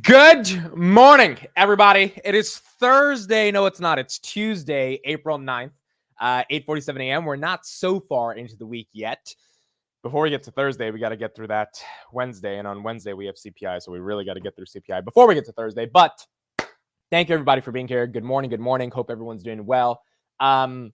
Good morning, everybody. It is Thursday. No, it's not. It's Tuesday, April 9th, 8:47 a.m. We're not so far into the week yet. Before we get to Thursday, we got to get through that Wednesday. And on Wednesday, we have CPI. So we really got to get through CPI before we get to Thursday. But thank you, everybody, for being here. Good morning. Good morning. Hope everyone's doing well. A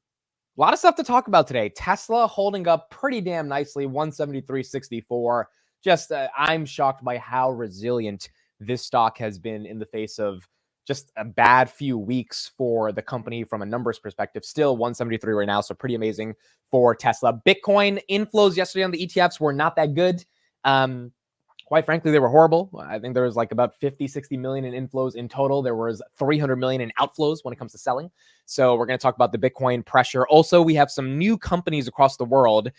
lot of stuff to talk about today. Tesla holding up pretty damn nicely, 173.64. Just I'm shocked by how resilient this stock has been in the face of just a bad few weeks for the company from a numbers perspective. Still 173 right now, so pretty amazing for Tesla. Bitcoin inflows yesterday on the ETFs were not that good. Quite frankly, they were horrible. I think there was like about 50, 60 million in inflows in total. There was 300 million in outflows when it comes to selling. So we're going to talk about the Bitcoin pressure. Also, we have some new companies across the world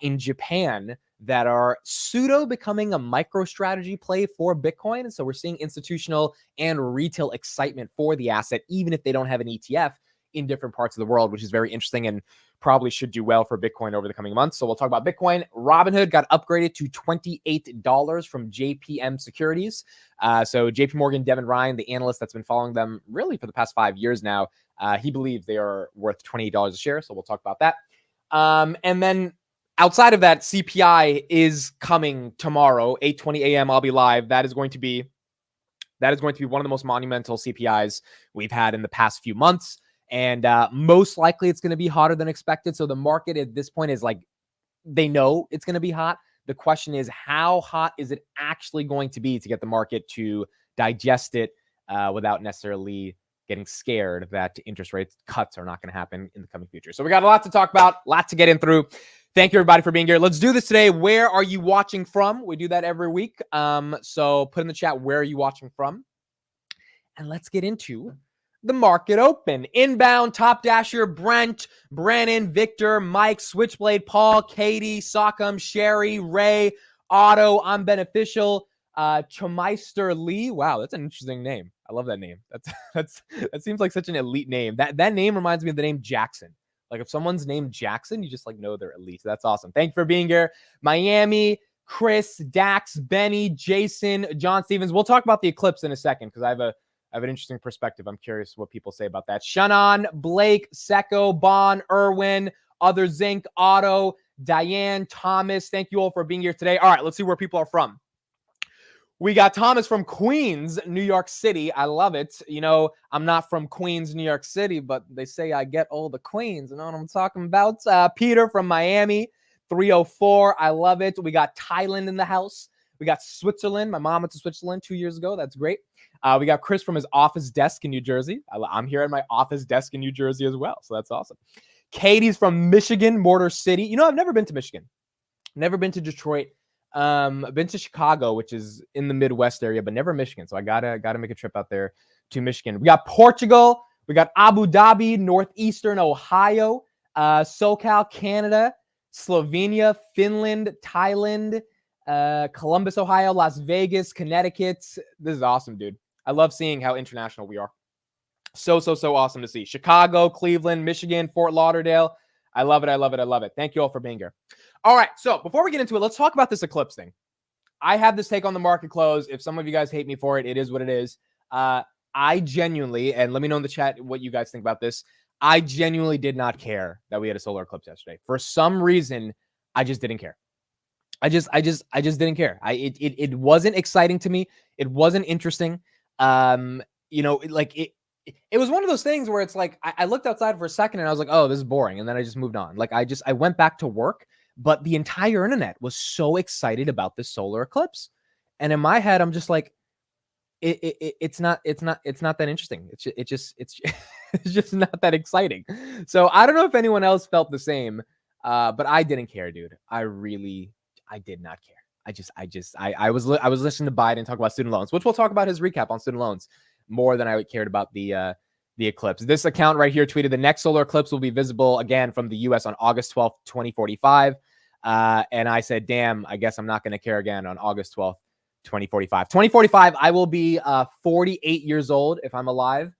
in Japan that are pseudo becoming a MicroStrategy play for Bitcoin. And so we're seeing institutional and retail excitement for the asset, even if they don't have an ETF in different parts of the world, which is very interesting and probably should do well for Bitcoin over the coming months. So we'll talk about Bitcoin. Robinhood got upgraded to $28 from JPM Securities. So JP Morgan, Devin Ryan, the analyst that's been following them really for the past 5 years now, he believes they are worth $28 a share. So we'll talk about that. And then outside of that, CPI is coming tomorrow, 8:20 a.m. I'll be live. That is going to be one of the most monumental CPIs we've had in the past few months. And most likely it's going to be hotter than expected. So the market at this point is like, they know it's going to be hot. The question is, how hot is it actually going to be to get the market to digest it without necessarily getting scared that interest rate cuts are not going to happen in the coming future. So we got a lot to talk about, a lot to get in through. Thank you, everybody, for being here. Let's do this today. Where are you watching from? We do that every week. So put in the chat, where are you watching from? And let's get into the market open. Inbound, Top Dasher, Brent, Brannon, Victor, Mike, Switchblade, Paul, Katie, Sock'em, Sherry, Ray, Otto, I'm Beneficial, Chameister Lee. Wow, that's an interesting name. I love that name. That seems like such an elite name. That name reminds me of the name Jackson. Like if someone's named Jackson, you just like know they're elite. That's awesome. Thank you for being here. Miami, Chris, Dax, Benny, Jason, John Stevens. We'll talk about the eclipse in a second because I have an interesting perspective. I'm curious what people say about that. Shannon, Blake, Secco, Bon, Irwin, Other Zinc, Otto, Diane, Thomas. Thank you all for being here today. All right, let's see where people are from. We got Thomas from Queens, New York City. I love it. You know, I'm not from Queens, New York City, but they say I get all the Queens. You know what I'm talking about? Peter from Miami, 304. I love it. We got Thailand in the house. We got Switzerland. My mom went to Switzerland 2 years ago. That's great. We got Chris from his office desk in New Jersey. I'm here at my office desk in New Jersey as well. So that's awesome. Katie's from Michigan, Motor City. You know, I've never been to Michigan. Never been to Detroit. I've been to Chicago, which is in the Midwest area, but never Michigan. So I gotta make a trip out there to Michigan. We got Portugal. We got Abu Dhabi, Northeastern Ohio, SoCal, Canada, Slovenia, Finland, Thailand, Columbus, Ohio, Las Vegas, Connecticut. This is awesome, dude. I love seeing how international we are. So awesome to see. Chicago, Cleveland, Michigan, Fort Lauderdale. I love it. I love it. I love it. Thank you all for being here. All right. So before we get into it, let's talk about this eclipse thing. I have this take on the market close. If some of you guys hate me for it, it is what it is. I genuinely, and let me know in the chat what you guys think about this. I genuinely did not care that we had a solar eclipse yesterday. For some reason, I just didn't care. I just didn't care. It wasn't exciting to me. It wasn't interesting. You know, like it was one of those things where it's like, I looked outside for a second and I was like, oh, this is boring. And then I just moved on. Like I went back to work, but the entire internet was so excited about this solar eclipse. And in my head, I'm just like, it's not that interesting. It's just not that exciting. So I don't know if anyone else felt the same, but I didn't care, dude. I did not care. I was listening to Biden talk about student loans, which we'll talk about his recap on student loans more than I cared about the eclipse. This account right here tweeted the next solar eclipse will be visible again from the US on August 12th, 2045. And I said, damn, I guess I'm not going to care again on August 12th, 2045. 2045, I will be 48 years old if I'm alive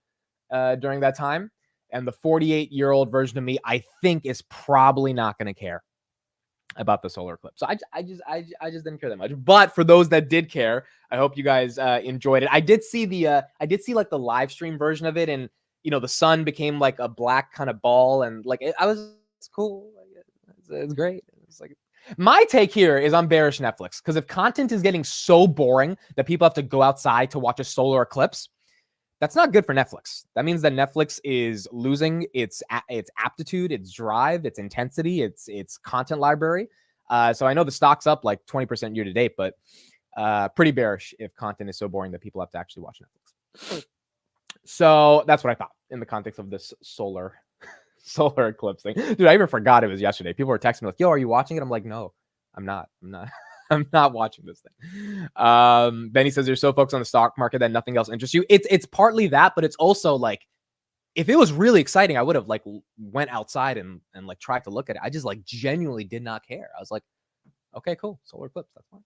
during that time. And the 48-year-old version of me, I think, is probably not going to care. about the solar eclipse. So I just didn't care that much. But for those that did care, I hope you guys enjoyed it. I did see like the live stream version of it, and the sun became like a black kind of ball, and like it's cool. It's great. It's like my take here is I'm bearish Netflix, because if content is getting so boring that people have to go outside to watch a solar eclipse, that's not good for Netflix. That means that Netflix is losing its aptitude, its drive, its intensity, its content library. So I know the stock's up like 20% year to date, but pretty bearish if content is so boring that people have to actually watch Netflix. So that's what I thought in the context of this solar eclipse thing. Dude, I even forgot it was yesterday. People were texting me like, "Yo, are you watching it?" I'm like, "No, I'm not. I'm not watching this thing." Benny says you're so focused on the stock market that nothing else interests you. It's partly that, but it's also like, if it was really exciting, I would have like went outside and like tried to look at it. I just like genuinely did not care. I was like, okay, cool, solar eclipse, that's fine.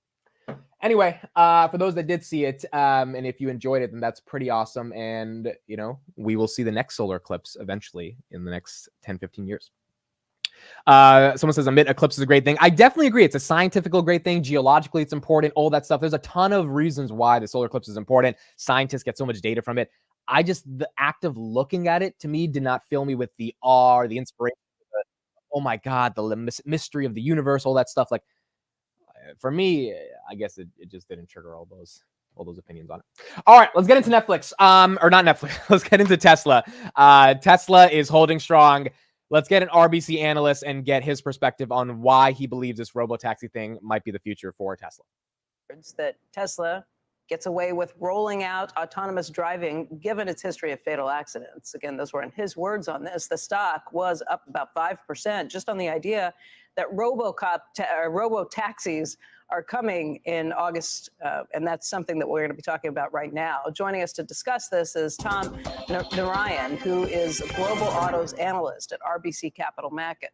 Anyway, for those that did see it, and if you enjoyed it, then that's pretty awesome. And we will see the next solar eclipse eventually in the next 10-15 years. Someone says a mid eclipse is a great thing. I definitely agree. It's a scientifical great thing. Geologically, it's important. All that stuff. There's a ton of reasons why the solar eclipse is important. Scientists get so much data from it. The act of looking at it, to me, did not fill me with the awe or the inspiration. Oh my God, the mystery of the universe, all that stuff. Like, for me, I guess it just didn't trigger all those opinions on it. All right, let's get into Netflix. Or not Netflix. Let's get into Tesla. Tesla is holding strong. Let's get an RBC analyst and get his perspective on why he believes this robotaxi thing might be the future for Tesla. That Tesla gets away with rolling out autonomous driving, given its history of fatal accidents. Again, those were in his words on this. The stock was up about 5% just on the idea that robo-taxis are coming in August, and that's something that we're going to be talking about right now. Joining us to discuss this is Tom Narayan, who is a global autos analyst at RBC Capital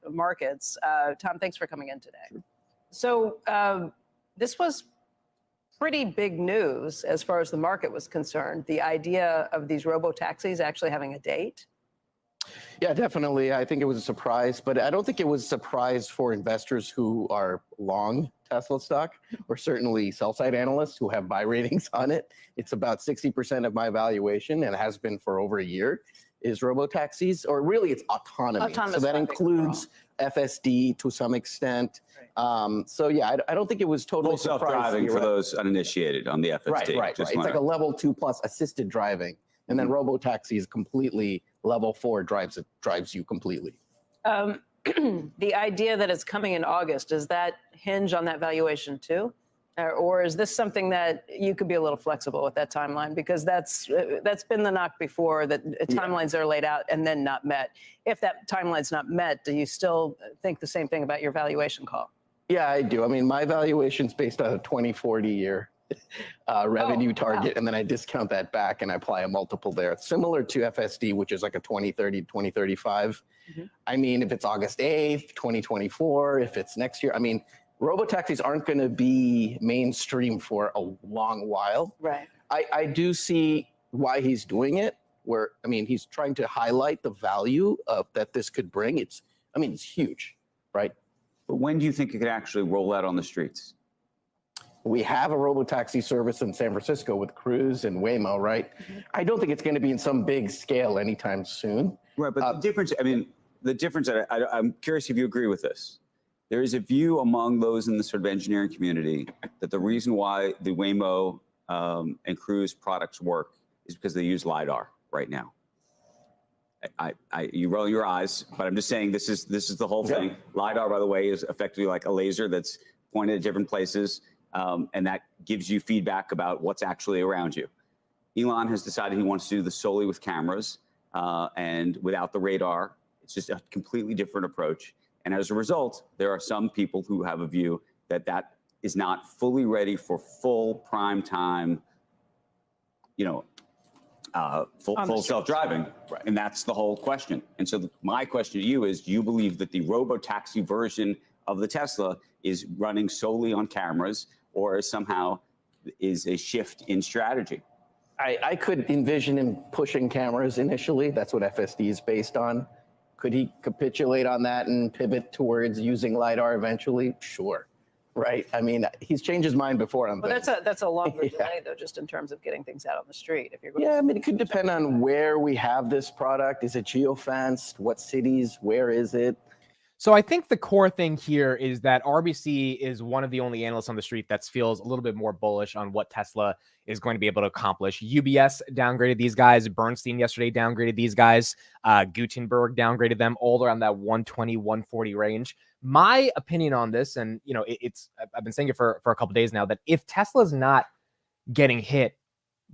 Markets. Tom, thanks for coming in today. So this was pretty big news as far as the market was concerned, the idea of these robo-taxis actually having a date. Yeah, definitely. I think it was a surprise, but I don't think it was a surprise for investors who are long Tesla stock, or certainly sell-side analysts who have buy ratings on it. It's about 60% of my valuation, and has been for over a year, is robo-taxis, or really it's autonomy. So that includes FSD to some extent. Right. So yeah, I don't think it was totally self-driving for those uninitiated on the FSD. Right. It's like a level 2 plus assisted driving. And then robo-taxi is completely level 4, drives you completely. The idea that it's coming in August, does that hinge on that valuation too? Or is this something that you could be a little flexible with that timeline? Because that's been the knock before, that timelines are laid out and then not met. If that timeline's not met, do you still think the same thing about your valuation call? Yeah, I do. I mean, my valuation's based on a 2040 year revenue target, and then I discount that back and I apply a multiple there. It's similar to FSD, which is like a 2030, 2035. Mm-hmm. I mean, if it's August 8th, 2024, if it's next year, I mean, robotaxis aren't going to be mainstream for a long while. Right. I do see why he's doing it, he's trying to highlight the value of that this could bring. It's huge, right? But when do you think it could actually roll out on the streets? We have a robotaxi service in San Francisco with Cruise and Waymo, right? Mm-hmm. I don't think it's going to be in some big scale anytime soon. Right, but the difference, I'm curious if you agree with this. There is a view among those in the sort of engineering community that the reason why the Waymo and Cruise products work is because they use LiDAR right now. You roll your eyes, but I'm just saying this is the whole thing. Yeah. LiDAR, by the way, is effectively like a laser that's pointed at different places. And that gives you feedback about what's actually around you. Elon has decided he wants to do this solely with cameras and without the radar. It's just a completely different approach. And as a result, there are some people who have a view that that is not fully ready for full prime time, full self-driving. Right. And that's the whole question. And so my question to you is, do you believe that the robo-taxi version of the Tesla is running solely on cameras, or somehow is a shift in strategy? I could envision him pushing cameras initially. That's what FSD is based on. Could he capitulate on that and pivot towards using LiDAR eventually? Sure. Right. I mean, he's changed his mind before on Well, things. that's a longer Yeah. delay, though, just in terms of getting things out on the street. If you're going Yeah, I mean, it could depend on where we have this product. Is it geofenced? What cities? Where is it? So I think the core thing here is that RBC is one of the only analysts on the street that feels a little bit more bullish on what Tesla is going to be able to accomplish. UBS downgraded these guys. Bernstein yesterday downgraded these guys. Gutenberg downgraded them, all around that 120, 140 range. My opinion on this, and I've been saying it for a couple days now, that if Tesla's not getting hit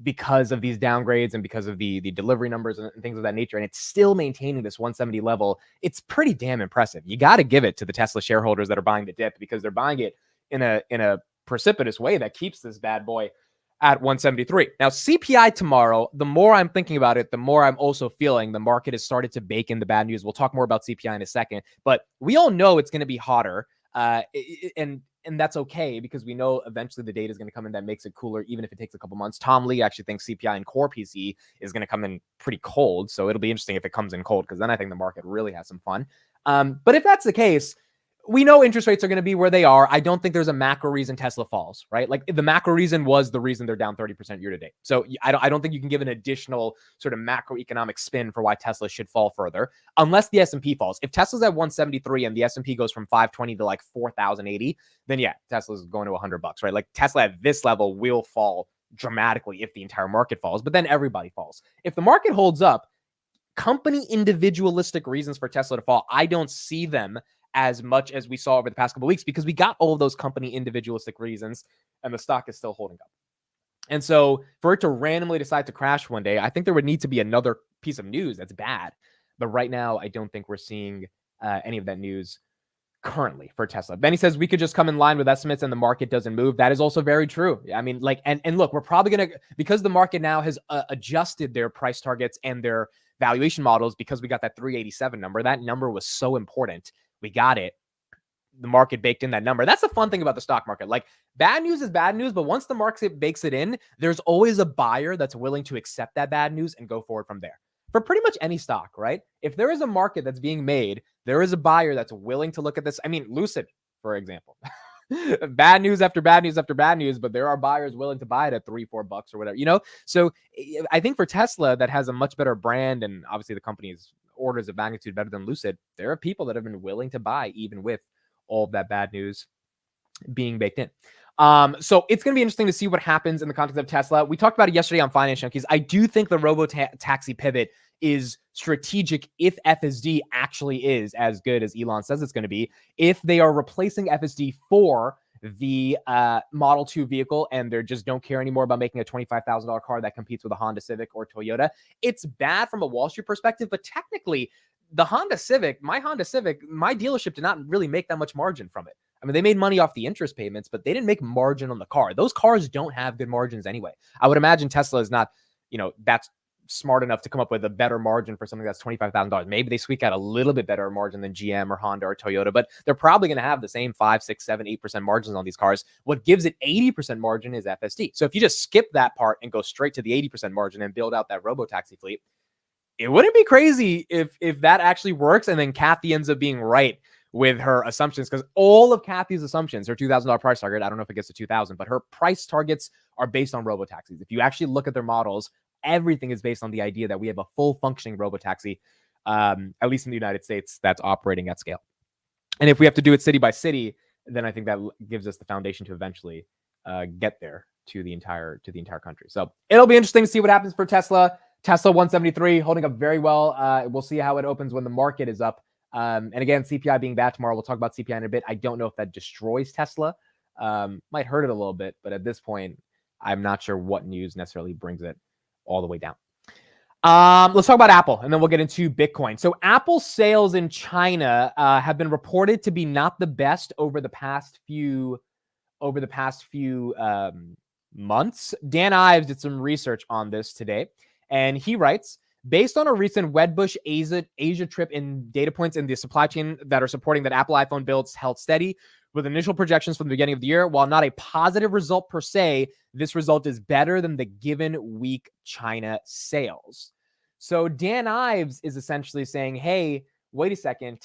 because of these downgrades and because of the delivery numbers and things of that nature, and it's still maintaining this 170 level, it's pretty damn impressive. You got to give it to the Tesla shareholders that are buying the dip, because they're buying it in a precipitous way that keeps this bad boy at 173. Now, CPI tomorrow, the more I'm thinking about it, the more I'm also feeling the market has started to bake in the bad news. We'll talk more about CPI in a second, but we all know it's going to be hotter. And that's okay, because we know eventually the data is going to come in that makes it cooler, even if it takes a couple months. Tom Lee actually thinks CPI and core PCE is going to come in pretty cold. So it'll be interesting if it comes in cold, because then I think the market really has some fun. But if that's the case, we know interest rates are going to be where they are. I don't think there's a macro reason Tesla falls, right? Like, the macro reason was the reason they're down 30% year to date. So I don't think you can give an additional sort of macroeconomic spin for why Tesla should fall further, unless the S&P falls. If Tesla's at 173 and the S&P goes from 520 to like 4,080, then yeah, Tesla's going to $100, right? Like, Tesla at this level will fall dramatically if the entire market falls, but then everybody falls. If the market holds up, company individualistic reasons for Tesla to fall, I don't see them as much as we saw over the past couple of weeks, because we got all of those company individualistic reasons and the stock is still holding up. And so for it to randomly decide to crash one day, I think there would need to be another piece of news that's bad. But right now, I don't think we're seeing any of that news currently for Tesla. Benny says we could just come in line with estimates and the market doesn't move. That is also very true. I mean, like, and look, we're probably going to, because the market now has adjusted their price targets and their valuation models, because we got that 387 number. That number was so important. We got it. The market baked in that number. That's the fun thing about the stock market. Like, bad news is bad news, but once the market bakes it in, there's always a buyer that's willing to accept that bad news and go forward from there. For pretty much any stock, right? If there is a market that's being made, there is a buyer that's willing to look at this. I mean, Lucid, for example. Bad news after bad news after bad news, but there are buyers willing to buy it at $3-4 or whatever, So I think for Tesla, that has a much better brand, and obviously the company is orders of magnitude better than Lucid, there are people that have been willing to buy even with all of that bad news being baked in. So it's going to be interesting to see what happens in the context of Tesla. We talked about it yesterday on Finance Junkies. I do think the robo-taxi pivot is strategic if FSD actually is as good as Elon says it's going to be. If they are replacing FSD for the Model 2 vehicle and they just don't care anymore about making a $25,000 car that competes with a Honda Civic or Toyota, it's bad from a Wall Street perspective, but technically my Honda Civic, my dealership did not really make that much margin from it. I mean, they made money off the interest payments, but they didn't make margin on the car. Those cars don't have good margins anyway. I would imagine Tesla is not, that's smart enough to come up with a better margin for something that's $25,000. Maybe they squeak out a little bit better margin than GM or Honda or Toyota, but they're probably going to have the same 5, 6, 7, 8% margins on these cars. What gives it 80% margin is FSD. So if you just skip that part and go straight to the 80% margin and build out that robo-taxi fleet, it wouldn't be crazy if that actually works and then Kathy ends up being right with her assumptions, because all of Kathy's assumptions, her $2,000 price target, I don't know if it gets to 2,000, but her price targets are based on robo-taxis. If you actually look at their models, everything is based on the idea that we have a full functioning robo-taxi, at least in the United States, that's operating at scale. And if we have to do it city by city, then I think that gives us the foundation to eventually get there to the entire country. So it'll be interesting to see what happens for Tesla. Tesla 173 holding up very well. We'll see how it opens when the market is up. And again, CPI being bad tomorrow. We'll talk about CPI in a bit. I don't know if that destroys Tesla. Might hurt it a little bit, but at this point, I'm not sure what news necessarily brings it all the way down. Let's talk about Apple, and then we'll get into Bitcoin. So Apple sales in China have been reported to be not the best over the past few months. Dan Ives did some research on this today, and he writes, based on a recent Wedbush Asia trip in data points in the supply chain that are supporting that Apple iPhone builds held steady with initial projections from the beginning of the year. While not a positive result per se, this result is better than the given week China sales. So Dan Ives is essentially saying, hey, wait a second.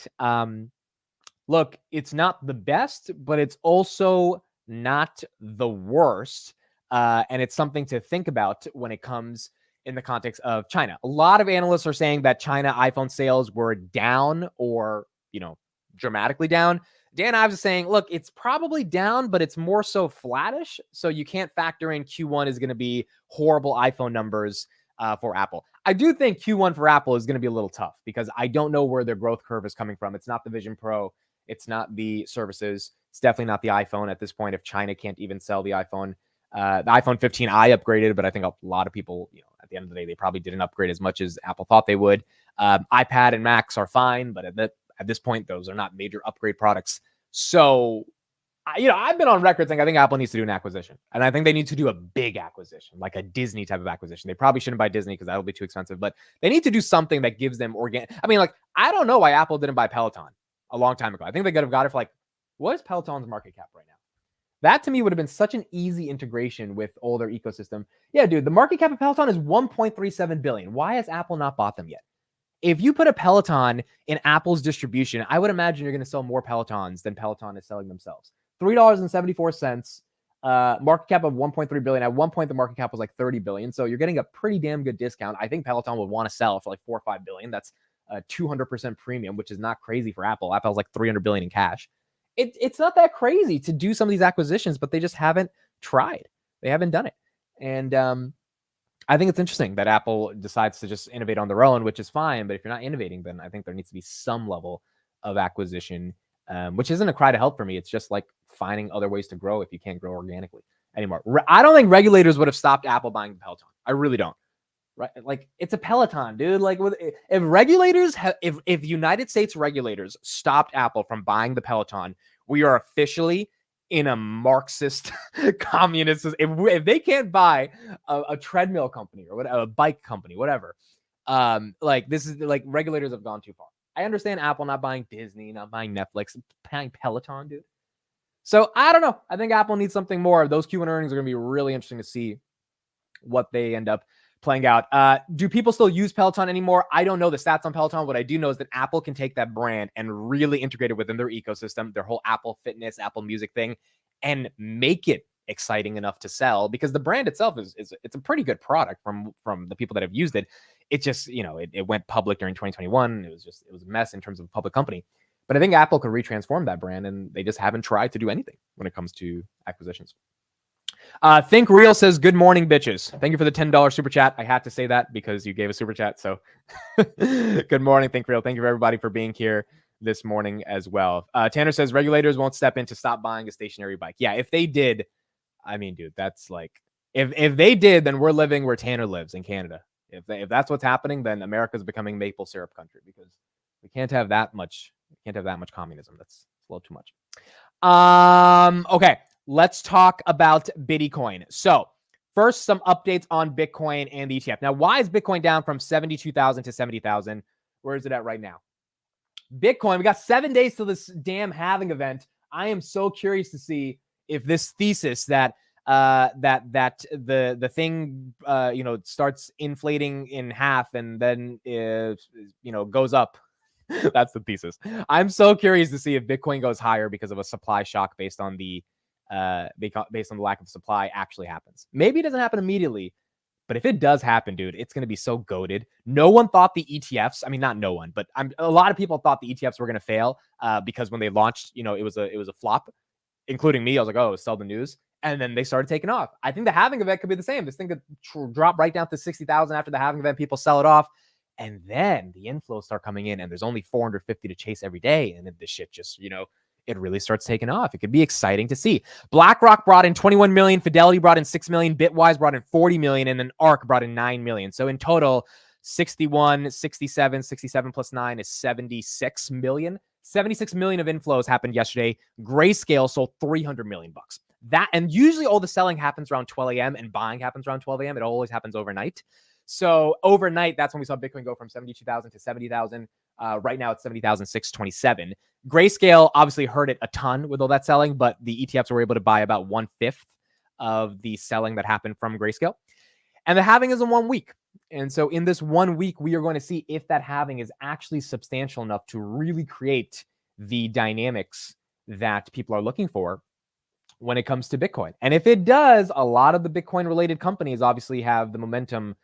Look, it's not the best, but it's also not the worst. And it's something to think about when it comes in the context of China. A lot of analysts are saying that China iPhone sales were down or, dramatically down. Dan Ives is saying, look, it's probably down, but it's more so flattish. So you can't factor in Q1 is going to be horrible iPhone numbers for Apple. I do think Q1 for Apple is going to be a little tough because I don't know where their growth curve is coming from. It's not the Vision Pro. It's not the services. It's definitely not the iPhone at this point. If China can't even sell the iPhone, the iPhone 15i upgraded, but I think a lot of people, at the end of the day, they probably didn't upgrade as much as Apple thought they would. iPad and Macs are fine, but at this point, those are not major upgrade products. So, I've been on record saying I think Apple needs to do an acquisition. And I think they need to do a big acquisition, like a Disney type of acquisition. They probably shouldn't buy Disney because that'll be too expensive, but they need to do something that gives them organic. I mean, I don't know why Apple didn't buy Peloton a long time ago. I think they could have got it for what is Peloton's market cap right now? That to me would have been such an easy integration with all their ecosystem. Yeah, dude, the market cap of Peloton is $1.37 billion. Why has Apple not bought them yet? If you put a Peloton in Apple's distribution, I would imagine you're going to sell more Pelotons than Peloton is selling themselves. $3.74, market cap of $1.3 billion. At one point, the market cap was like $30 billion. So you're getting a pretty damn good discount. I think Peloton would want to sell for like $4 or $5 billion. That's a 200% premium, which is not crazy for Apple. Apple's like $300 billion in cash. It's not that crazy to do some of these acquisitions, but they just haven't tried. They haven't done it. And I think it's interesting that Apple decides to just innovate on their own, which is fine. But if you're not innovating, then I think there needs to be some level of acquisition, which isn't a cry to help for me. It's just like finding other ways to grow if you can't grow organically anymore. I don't think regulators would have stopped Apple buying Peloton. I really don't. Right? Like, it's a Peloton, dude. Like, if regulators if United States regulators stopped Apple from buying the Peloton, we are officially in a Marxist communist. If they can't buy a treadmill company or whatever, a bike company, whatever, this is like regulators have gone too far. I understand Apple not buying Disney, not buying Netflix, buying Peloton, dude. So I don't know. I think Apple needs something more. Those Q1 earnings are going to be really interesting to see what they end up playing out. Do people still use Peloton anymore? I don't know the stats on Peloton. What I do know is that Apple can take that brand and really integrate it within their ecosystem, their whole Apple Fitness, Apple Music thing, and make it exciting enough to sell, because the brand itself it's a pretty good product from the people that have used it. It just, it went public during 2021. It was a mess in terms of a public company. But I think Apple could retransform that brand, and they just haven't tried to do anything when it comes to acquisitions. Think Real says, good morning, bitches. Thank you for the $10 super chat. I had to say that because you gave a super chat. So good morning, Think Real. Thank you, everybody, for being here this morning as well. Tanner says regulators won't step in to stop buying a stationary bike. Yeah, if they did, I mean, dude, that's like, if they did, then we're living where Tanner lives in Canada. If that's what's happening, then America's becoming maple syrup country, because we can't have that much. Communism. That's a little too much. Okay. Let's talk about Bitcoin. So first, some updates on Bitcoin and the ETF. Now, why is Bitcoin down from 72,000 to 70,000? Where is it at right now? Bitcoin, we got 7 days till this damn halving event. I am so curious to see if this thesis that the thing starts inflating in half and then goes up. That's the thesis. I'm so curious to see if Bitcoin goes higher because of a supply shock based on the lack of supply actually happens. Maybe it doesn't happen immediately, but if it does happen, dude, it's going to be so goated. No one thought the ETFs, I mean, not no one, but a lot of people thought the ETFs were going to fail because when they launched, it was a flop, including me. I was like, oh, sell the news. And then they started taking off. I think the halving event could be the same. This thing could drop right down to 60,000 after the halving event. People sell it off. And then the inflows start coming in, and there's only 450 to chase every day. And then this shit just, it really starts taking off. It could be exciting to see. BlackRock brought in 21 million. Fidelity brought in 6 million. Bitwise brought in 40 million. And then ARK brought in 9 million. So in total, 61, 67 plus 9 is 76 million. 76 million of inflows happened yesterday. Grayscale sold 300 million bucks. And usually all the selling happens around 12 a.m. and buying happens around 12 a.m. It always happens overnight. So overnight, that's when we saw Bitcoin go from 72,000 to 70,000. Right now it's 70,627. Grayscale obviously hurt it a ton with all that selling, but the ETFs were able to buy about 1/5 of the selling that happened from Grayscale. And the halving is in 1 week. And so in this 1 week, we are going to see if that halving is actually substantial enough to really create the dynamics that people are looking for when it comes to Bitcoin. And if it does, a lot of the Bitcoin related companies obviously have the momentum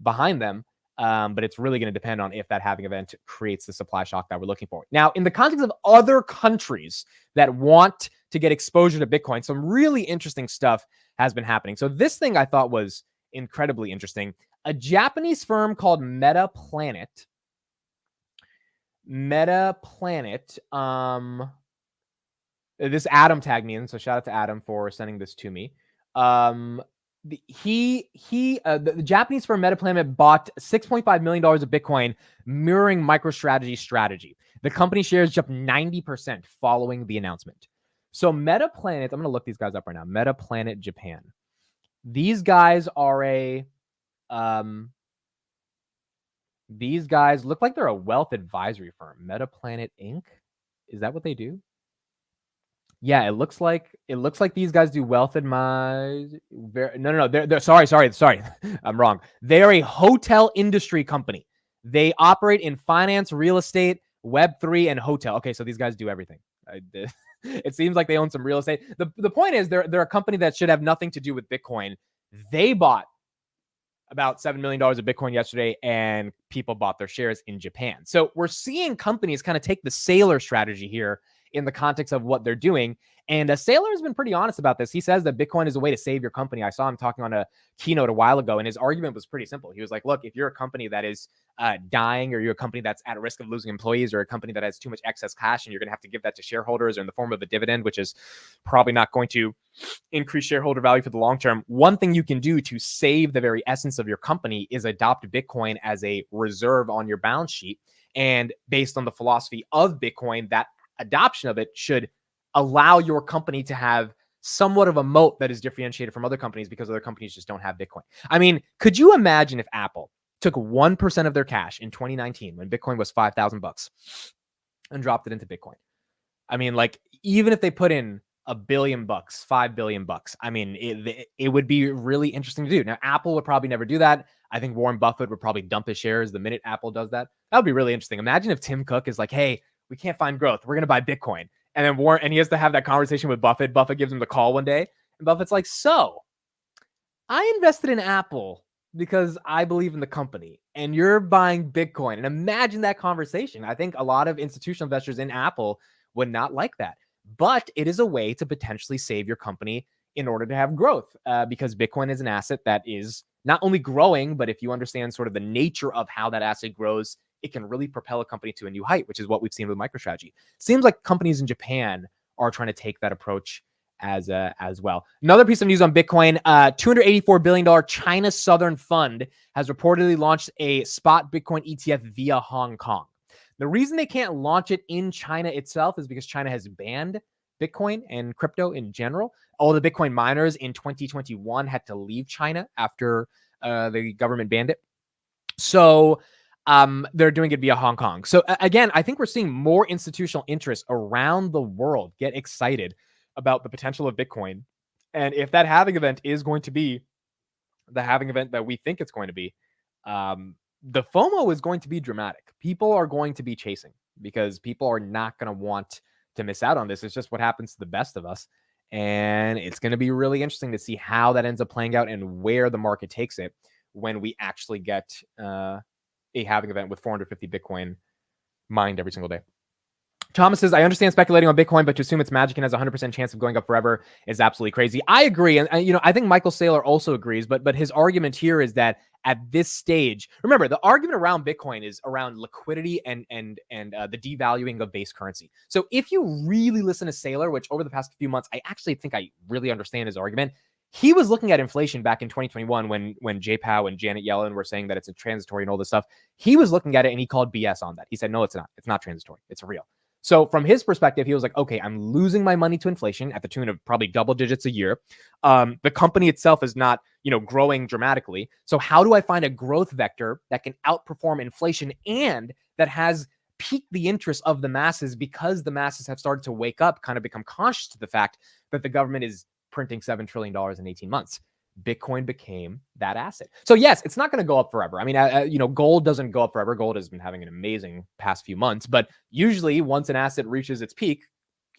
behind them. But it's really going to depend on if that halving event creates the supply shock that we're looking for. Now, in the context of other countries that want to get exposure to Bitcoin, some really interesting stuff has been happening. So this thing I thought was incredibly interesting. A Japanese firm called Metaplanet. This Adam tagged me in, so shout out to Adam for sending this to me. The Japanese firm Metaplanet bought $6.5 million of Bitcoin, mirroring MicroStrategy's strategy. The company shares jumped 90% following the announcement. So Metaplanet, I'm going to look these guys up right now. Metaplanet Japan. These guys are these guys look like they're a wealth advisory firm. Metaplanet Inc. Is that what they do? Yeah, it looks like these guys do wealth advice. No. They're sorry. I'm wrong. They're a hotel industry company. They operate in finance, real estate, Web3, and hotel. Okay, so these guys do everything. It seems like they own some real estate. The point is they're a company that should have nothing to do with Bitcoin. They bought about $7 million of Bitcoin yesterday, and people bought their shares in Japan. So we're seeing companies kind of take the sailor strategy here in the context of what they're doing. And Saylor has been pretty honest about this. He says that Bitcoin is a way to save your company. I saw him talking on a keynote a while ago, and his argument was pretty simple. He was like, look, if you're a company that is dying, or you're a company that's at risk of losing employees, or a company that has too much excess cash, and you're going to have to give that to shareholders or in the form of a dividend, which is probably not going to increase shareholder value for the long term. One thing you can do to save the very essence of your company is adopt Bitcoin as a reserve on your balance sheet. And based on the philosophy of Bitcoin, that adoption of it should allow your company to have somewhat of a moat that is differentiated from other companies, because other companies just don't have Bitcoin. I mean, could you imagine if Apple took 1% of their cash in 2019 when Bitcoin was $5,000 and dropped it into Bitcoin? I mean, like, even if they put in $1 billion, $5 billion, I mean, it would be really interesting to do. Now, Apple would probably never do that. I think Warren Buffett would probably dump his shares the minute Apple does that. That would be really interesting. Imagine if Tim Cook is like, hey, we can't find growth, we're going to buy Bitcoin. And then Warren, and he has to have that conversation with Buffett. Buffett gives him the call one day, and Buffett's like, so I invested in Apple because I believe in the company, and you're buying Bitcoin. And imagine that conversation. I think a lot of institutional investors in Apple would not like that, but it is a way to potentially save your company in order to have growth, because Bitcoin is an asset that is not only growing, but if you understand sort of the nature of how that asset grows, it can really propel a company to a new height, which is what we've seen with MicroStrategy. Seems like companies in Japan are trying to take that approach as well. Another piece of news on Bitcoin, $284 billion China Southern Fund has reportedly launched a spot Bitcoin ETF via Hong Kong. The reason they can't launch it in China itself is because China has banned Bitcoin and crypto in general. All the Bitcoin miners in 2021 had to leave China after the government banned it. So they're doing it via Hong Kong. So again, I think we're seeing more institutional interest around the world get excited about the potential of Bitcoin. And if that halving event is going to be the halving event that we think it's going to be, the FOMO is going to be dramatic. People are going to be chasing, because people are not going to want to miss out on this. It's just what happens to the best of us. And it's going to be really interesting to see how that ends up playing out and where the market takes it when we actually get a halving event with 450 Bitcoin mined every single day. Thomas says, I understand speculating on Bitcoin, but to assume it's magic and has a 100% chance of going up forever is absolutely crazy. I agree. And I think Michael Saylor also agrees, but his argument here is that at this stage, remember, the argument around Bitcoin is around liquidity and the devaluing of base currency. So if you really listen to Saylor, which over the past few months, I actually think I really understand his argument. He was looking at inflation back in 2021 when Jay Powell and Janet Yellen were saying that it's a transitory and all this stuff. He was looking at it and he called BS on that. He said, no, it's not. It's not transitory. It's real. So from his perspective, he was like, okay, I'm losing my money to inflation at the tune of probably double digits a year. The company itself is not, growing dramatically. So how do I find a growth vector that can outperform inflation and that has piqued the interest of the masses, because the masses have started to wake up, kind of become conscious to the fact that the government is printing $7 trillion in 18 months. Bitcoin became that asset. So yes, it's not going to go up forever. I mean, gold doesn't go up forever. Gold has been having an amazing past few months, but usually once an asset reaches its peak,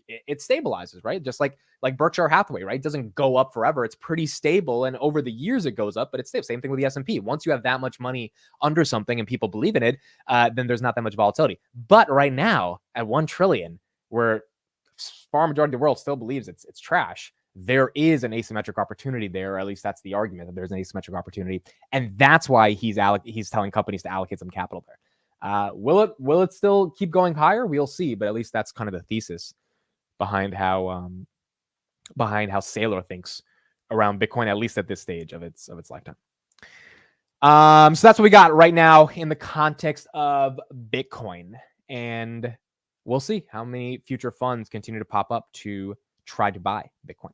it stabilizes, right? Just like Berkshire Hathaway, right? It doesn't go up forever. It's pretty stable, and over the years it goes up, but it's stable. Same thing with the S&P. Once you have that much money under something and people believe in it, then there's not that much volatility. But right now, at 1 trillion, where far majority of the world still believes it's trash, there is an asymmetric opportunity there, or at least that's the argument, that there's an asymmetric opportunity, and that's why he's telling companies to allocate some capital there. Will it still keep going higher? We'll see, but at least that's kind of the thesis behind how Saylor thinks around Bitcoin, at least at this stage of its lifetime. So that's what we got right now in the context of Bitcoin, and we'll see how many future funds continue to pop up to try to buy Bitcoin.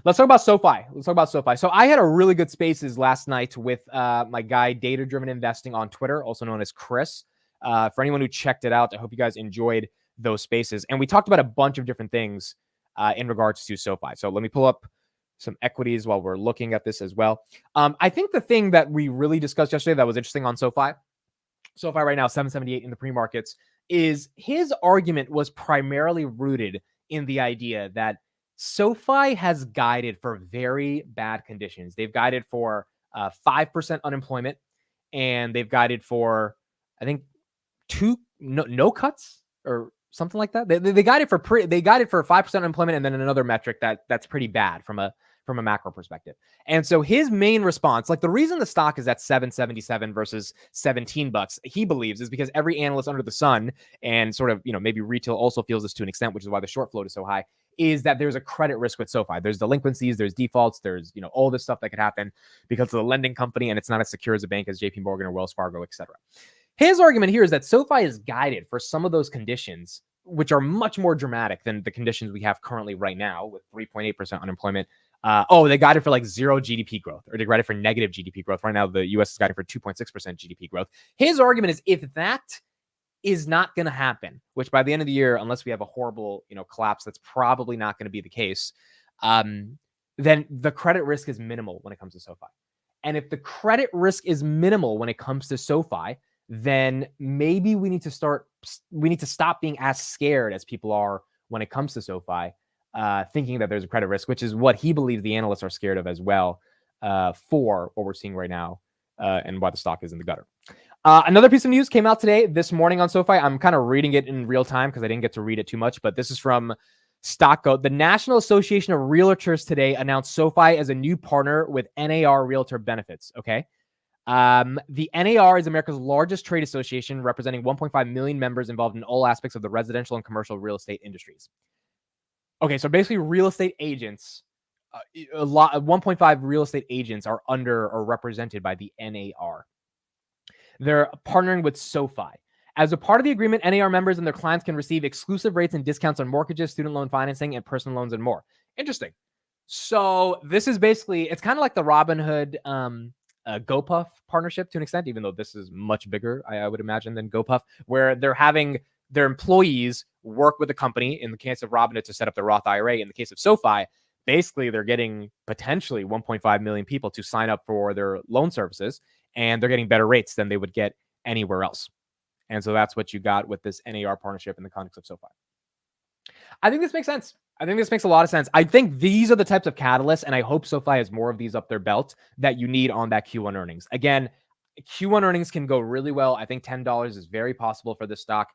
Let's talk about SOFI. So I had a really good spaces last night with my guy, Data Driven Investing on Twitter, also known as Chris. For anyone who checked it out, I hope you guys enjoyed those spaces. And we talked about a bunch of different things in regards to SOFI. So let me pull up some equities while we're looking at this as well. I think the thing that we really discussed yesterday that was interesting on SOFI right now, 778 in the pre-markets, is his argument was primarily rooted in the idea that SOFI has guided for very bad conditions. They've guided for 5% unemployment, and they've guided for, I think, no cuts or something like that. They guided for 5% unemployment, and then another metric that's pretty bad from a macro perspective. And so his main response, like the reason the stock is at 777 versus $17, he believes, is because every analyst under the sun, and sort of, maybe retail also feels this to an extent, which is why the short float is so high, is that there's a credit risk with SOFI. There's delinquencies, there's defaults, there's, all this stuff that could happen because of the lending company, and it's not as secure as a bank as JP Morgan or Wells Fargo, etc. His argument here is that SOFI is guided for some of those conditions, which are much more dramatic than the conditions we have currently right now with 3.8% unemployment. They guided for like 0 GDP growth, or they guided for negative GDP growth. Right now, the US is guided for 2.6% GDP growth. His argument is, if that is not going to happen, which by the end of the year, unless we have a horrible, collapse, that's probably not going to be the case, then the credit risk is minimal when it comes to SOFI. And if the credit risk is minimal when it comes to SOFI, then maybe we need to stop being as scared as people are when it comes to SOFI, thinking that there's a credit risk, which is what he believes the analysts are scared of as well, for what we're seeing right now, and why the stock is in the gutter. Another piece of news came out this morning on SOFI. I'm kind of reading it in real time because I didn't get to read it too much, but this is from StockGo. The National Association of Realtors today announced SOFI as a new partner with NAR Realtor Benefits. Okay. The NAR is America's largest trade association, representing 1.5 million members involved in all aspects of the residential and commercial real estate industries. Okay, so basically real estate agents, 1.5 real estate agents are under or represented by the NAR. They're partnering with SOFI. As a part of the agreement, NAR members and their clients can receive exclusive rates and discounts on mortgages, student loan financing, and personal loans, and more. Interesting. So this is basically, it's kind of like the Robinhood GoPuff partnership to an extent, even though this is much bigger, I would imagine, than GoPuff, where they're having their employees work with the company. In the case of Robinhood, to set up the Roth IRA. In the case of SOFI, basically they're getting potentially 1.5 million people to sign up for their loan services, and they're getting better rates than they would get anywhere else. And so that's what you got with this NAR partnership in the context of SOFI. I think this makes sense. I think this makes a lot of sense. I think these are the types of catalysts, and I hope SOFI has more of these up their belt, that you need on that Q1 earnings. Again, Q1 earnings can go really well. I think $10 is very possible for this stock.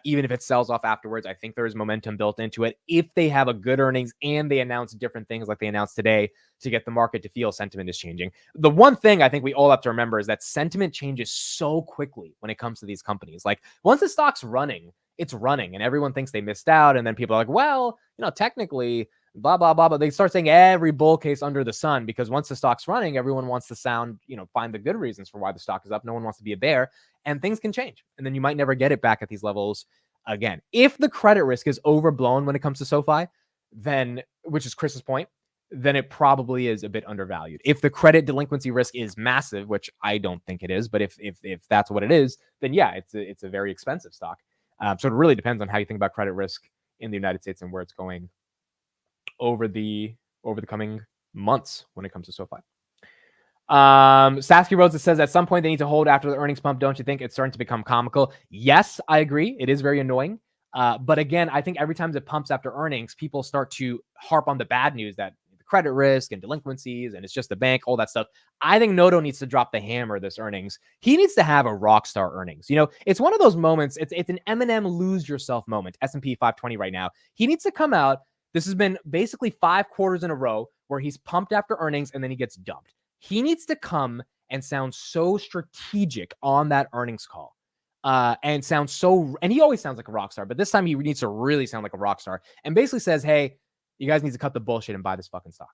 Even if it sells off afterwards, I think there is momentum built into it. If they have a good earnings and they announce different things like they announced today to get the market to feel sentiment is changing. The one thing I think we all have to remember is that sentiment changes so quickly when it comes to these companies. Like once the stock's running, it's running, and everyone thinks they missed out. And then people are like, well, technically, blah, blah, blah. But they start saying every bull case under the sun, because once the stock's running, everyone wants to find the good reasons for why the stock is up. No one wants to be a bear, and things can change. And then you might never get it back at these levels again. If the credit risk is overblown when it comes to SOFI, then, which is Chris's point, then it probably is a bit undervalued. If the credit delinquency risk is massive, which I don't think it is, but if that's what it is, then yeah, it's a very expensive stock. So it really depends on how you think about credit risk in the United States and where it's going over the coming months when it comes to SOFI. Sasky Rhodes says at some point they need to hold after the earnings pump. Don't you think it's starting to become comical? Yes, I agree. It is very annoying. But again, I think every time it pumps after earnings, people start to harp on the bad news that the credit risk and delinquencies and it's just the bank, all that stuff. I think Noto needs to drop the hammer this earnings. He needs to have a rock star earnings. You know, it's one of those moments. It's an Eminem lose yourself moment. S&P 520 right now. He needs to come out. This has been basically 5 quarters in a row where he's pumped after earnings and then he gets dumped. He needs to come and sound so strategic on that earnings call. And he always sounds like a rock star, but this time he needs to really sound like a rock star and basically says, hey, you guys need to cut the bullshit and buy this fucking stock.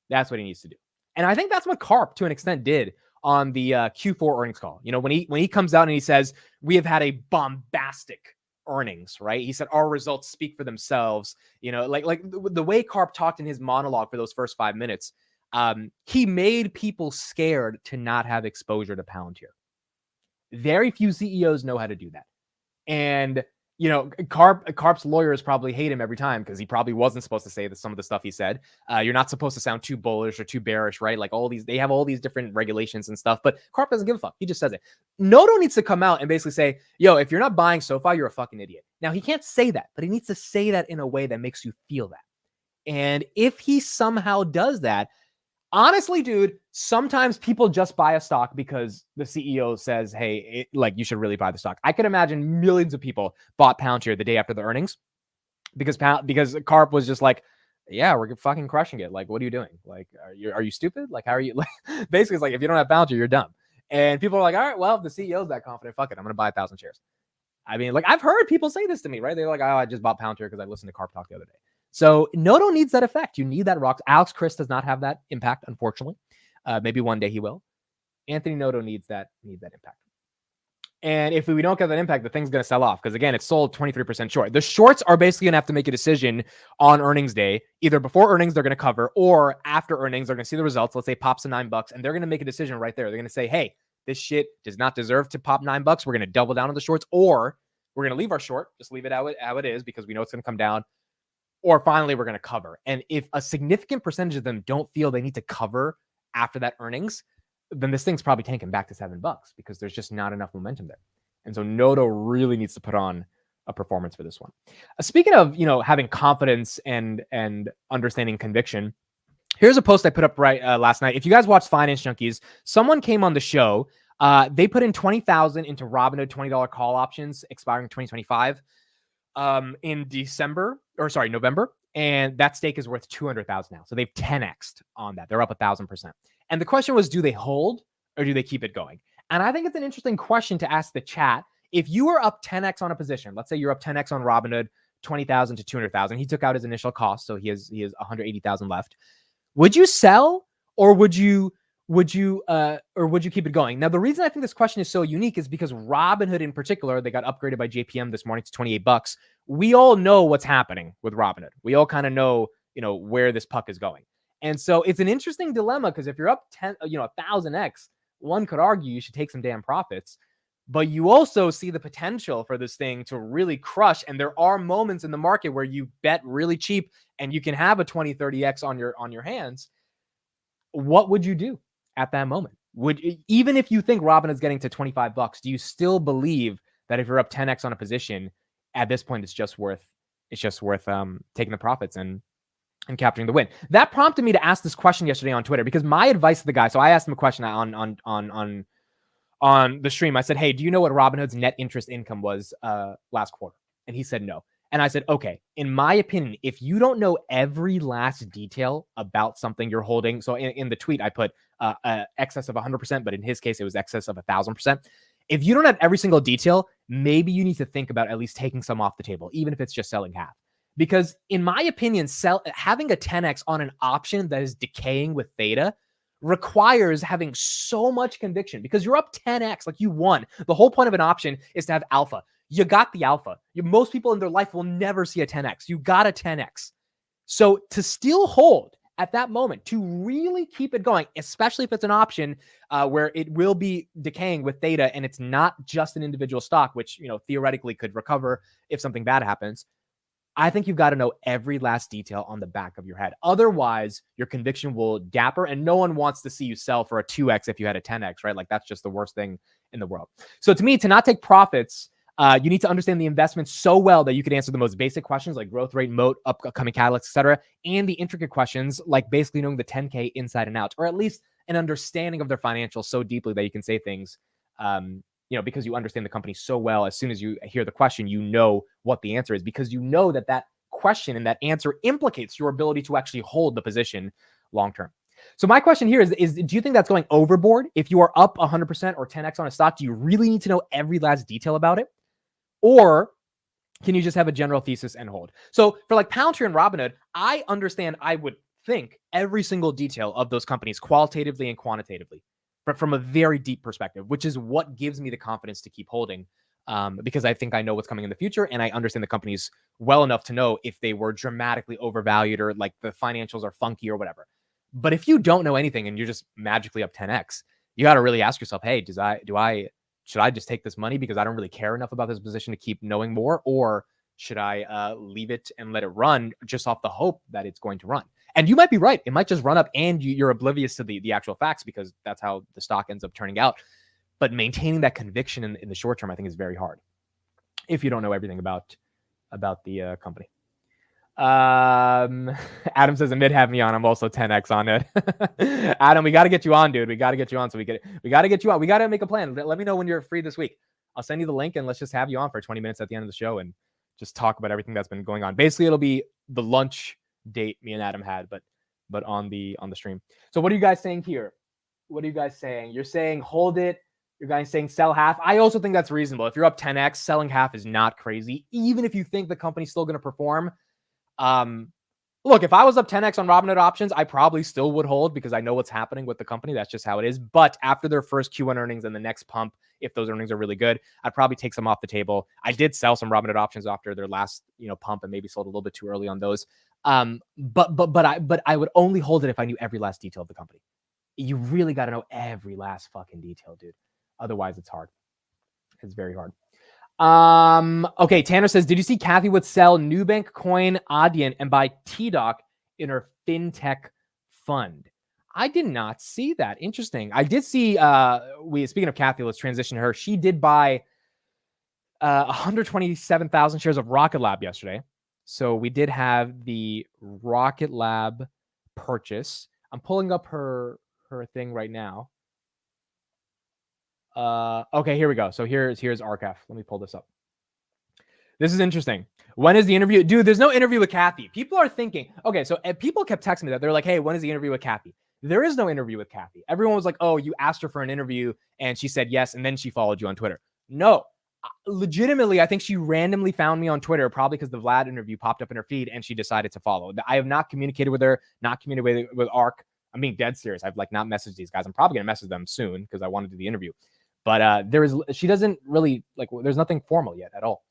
That's what he needs to do. And I think that's what Karp to an extent did on the Q4 earnings call. You know, when he comes out and he says, we have had a bombastic earnings, right? He said, our results speak for themselves. You know, like the way Karp talked in his monologue for those first 5 minutes, he made people scared to not have exposure to Palantir. Very few CEOs know how to do that. And, you know, Karp's lawyers probably hate him every time because he probably wasn't supposed to say some of the stuff he said. You're not supposed to sound too bullish or too bearish, right? Like they have all these different regulations and stuff, but Karp doesn't give a fuck. He just says it. Noto needs to come out and basically say, yo, if you're not buying SoFi, you're a fucking idiot. Now, he can't say that, but he needs to say that in a way that makes you feel that. And if he somehow does that, honestly, dude, sometimes people just buy a stock because the CEO says, hey, you should really buy the stock. I can imagine millions of people bought Palantir the day after the earnings because Karp was just like, yeah, we're fucking crushing it. Like, what are you doing? Like, are you stupid? Like, how are you? Like, basically, it's like, if you don't have Palantir, you're dumb. And people are like, all right, well, if the CEO's that confident, fuck it, I'm going to buy 1,000 shares. I mean, like, I've heard people say this to me, right? They're like, oh, I just bought Palantir because I listened to Karp talk the other day. So Noto needs that effect. You need that rock. Alex Chris does not have that impact, unfortunately. Maybe one day he will. Anthony Noto needs that impact. And if we don't get that impact, the thing's going to sell off because, again, it's sold 23% short. The shorts are basically going to have to make a decision on earnings day. Either before earnings, they're going to cover, or after earnings, they're going to see the results. Let's say pops to $9, and they're going to make a decision right there. They're going to say, hey, this shit does not deserve to pop $9. We're going to double down on the shorts, or we're going to leave our short, just leave it how it is because we know it's going to come down. Or finally, we're going to cover. And if a significant percentage of them don't feel they need to cover after that earnings, then this thing's probably tanking back to $7 because there's just not enough momentum there. And so Noto really needs to put on a performance for this one. Speaking of, you know, having confidence and understanding conviction, here's a post I put up last night. If you guys watch Finance Junkies, someone came on the show. They put in $20,000 into Robinhood $20 call options expiring 2025. In November, and that stake is worth 200,000 now. So they've 10x'd on that. They're up 1,000%. And the question was, do they hold or do they keep it going? And I think it's an interesting question to ask the chat. If you were up 10x on a position, let's say you're up 10x on Robinhood, 20,000 to 200,000. He took out his initial cost, so he has 180,000 left. Would you sell or would you keep it going? Now, the reason I think this question is so unique is because Robinhood in particular, they got upgraded by JPM this morning to $28. We all know what's happening with Robinhood. We all kind of know, you know, where this puck is going. And so it's an interesting dilemma because if you're up 1,000x, one could argue you should take some damn profits, but you also see the potential for this thing to really crush. And there are moments in the market where you bet really cheap and you can have a 20, 30x on your hands. What would you do at that moment? Even if you think Robin is getting to $25, do you still believe that if you're up 10x on a position at this point, it's just worth taking the profits and capturing the win? That prompted me to ask this question yesterday on Twitter because my advice to the guy. So I asked him a question on the stream. I said, hey, do you know what Robinhood's net interest income was last quarter? And he said no. And I said, okay, in my opinion, if you don't know every last detail about something you're holding, so in the tweet, I put excess of 100%, but in his case, it was excess of 1,000%. If you don't have every single detail, maybe you need to think about at least taking some off the table, even if it's just selling half. Because in my opinion, having a 10x on an option that is decaying with theta requires having so much conviction because you're up 10x, like you won. The whole point of an option is to have alpha. You got the alpha. Most people in their life will never see a 10x. You got a 10x. So to still hold at that moment, to really keep it going, especially if it's an option where it will be decaying with theta and it's not just an individual stock, which, you know, theoretically could recover if something bad happens. I think you've got to know every last detail on the back of your head. Otherwise, your conviction will dapper, and no one wants to see you sell for a 2x if you had a 10x, right? Like that's just the worst thing in the world. So to me, to not take profits, you need to understand the investment so well that you can answer the most basic questions like growth rate, moat, upcoming catalysts, etc., and the intricate questions like basically knowing the 10K inside and out, or at least an understanding of their financials so deeply that you can say things, because you understand the company so well. As soon as you hear the question, you know what the answer is because you know that that question and that answer implicates your ability to actually hold the position long term. So my question here is do you think that's going overboard? If you are up 100% or 10x on a stock, do you really need to know every last detail about it? Or can you just have a general thesis and hold? So for like Palantir and Robinhood, I understand, I would think, every single detail of those companies qualitatively and quantitatively, but from a very deep perspective, which is what gives me the confidence to keep holding, because I think I know what's coming in the future and I understand the companies well enough to know if they were dramatically overvalued or like the financials are funky or whatever. But if you don't know anything and you're just magically up 10x, you got to really ask yourself, hey, should I just take this money because I don't really care enough about this position to keep knowing more? Or should I leave it and let it run just off the hope that it's going to run? And you might be right. It might just run up and you're oblivious to the actual facts because that's how the stock ends up turning out. But maintaining that conviction in the short term, I think, is very hard if you don't know everything about the company. Adam says, amid having me on, I'm also 10x on it. Adam, we got to get you on, dude. We got to get you on. So we got to get you on. We got to make a plan. Let me know when you're free this week. I'll send you the link and let's just have you on for 20 minutes at the end of the show and just talk about everything that's been going on. Basically, it'll be the lunch date me and Adam had, but on the stream. So what are you guys saying here? What are you guys saying? You're saying hold it. You're guys saying sell half. I also think that's reasonable. If you're up 10x, selling half is not crazy. Even if you think the company's still going to perform. Look, if I was up 10x on Robinhood options, I probably still would hold because I know what's happening with the company. That's just how it is. But after their first Q1 earnings and the next pump, if those earnings are really good, I'd probably take some off the table. I did sell some Robinhood options after their last, pump and maybe sold a little bit too early on those. But I would only hold it if I knew every last detail of the company. You really got to know every last fucking detail, dude. Otherwise, it's hard. It's very hard. Okay, Tanner says, did you see Kathy would sell Nubank Coin Adyen and buy TDoc in her fintech fund? I did not see that. Interesting. I did see, speaking of Kathy, let's transition to her. She did buy 127,000 shares of Rocket Lab yesterday. So we did have the Rocket Lab purchase. I'm pulling up her thing right now. Okay, here we go. So here's Arcaf. Let me pull this up. This is interesting. When is the interview? Dude, there's no interview with Kathy. People are thinking, okay, so people kept texting me that. They're like, hey, when is the interview with Kathy? There is no interview with Kathy. Everyone was like, oh, you asked her for an interview and she said yes, and then she followed you on Twitter. No, legitimately, I think she randomly found me on Twitter, probably because the Vlad interview popped up in her feed and she decided to follow. I have not communicated with her, not communicated with Arc. I'm being dead serious. I've not messaged these guys. I'm probably going to message them soon because I want to do the interview. But she doesn't really there's nothing formal yet at all.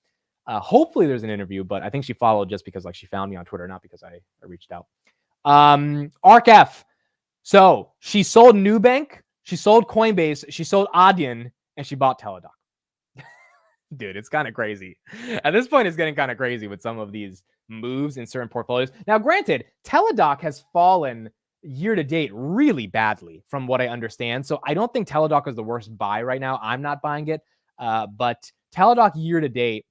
Hopefully there's an interview, but I think she followed just because she found me on Twitter, not because I reached out. ArcF. So she sold Nubank, she sold Coinbase, she sold Adyen, and she bought Teladoc. Dude, it's kind of crazy. At this point, it's getting kind of crazy with some of these moves in certain portfolios. Now, granted, Teladoc has fallen year to date really badly from what I understand. So I don't think Teladoc is the worst buy right now. I'm not buying it. But Teladoc year to date,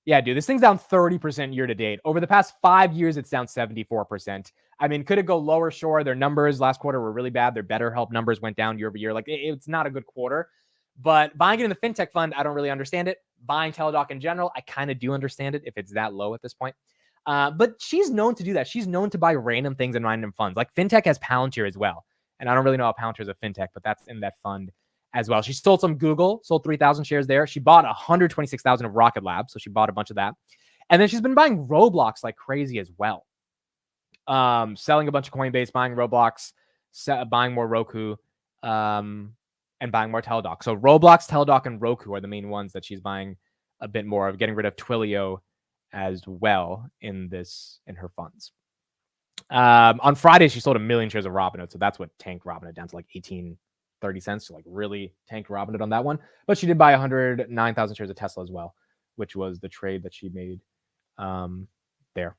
yeah, dude, this thing's down 30% year to date. Over the past 5 years, it's down 74%. I mean, could it go lower? Sure. Their numbers last quarter were really bad. Their BetterHelp numbers went down year over year. It's not a good quarter. But buying it in the fintech fund, I don't really understand it. Buying Teladoc in general, I kind of do understand it if it's that low at this point. But she's known to do that. She's known to buy random things in random funds. Like fintech has Palantir as well. And I don't really know how Palantir is a fintech, but that's in that fund as well. She sold some Google, sold 3,000 shares there. She bought 126,000 of Rocket Lab. So she bought a bunch of that. And then she's been buying Roblox like crazy as well. Selling a bunch of Coinbase, buying Roblox, buying more Roku, and buying more Teladoc. So Roblox, Teladoc, and Roku are the main ones that she's buying a bit more of, getting rid of Twilio as well in her funds. On Friday, she sold 1 million shares of Robinhood. So that's what tanked Robinhood down to 18.30 cents. So really tanked Robinhood on that one. But she did buy 109,000 shares of Tesla as well, which was the trade that she made There.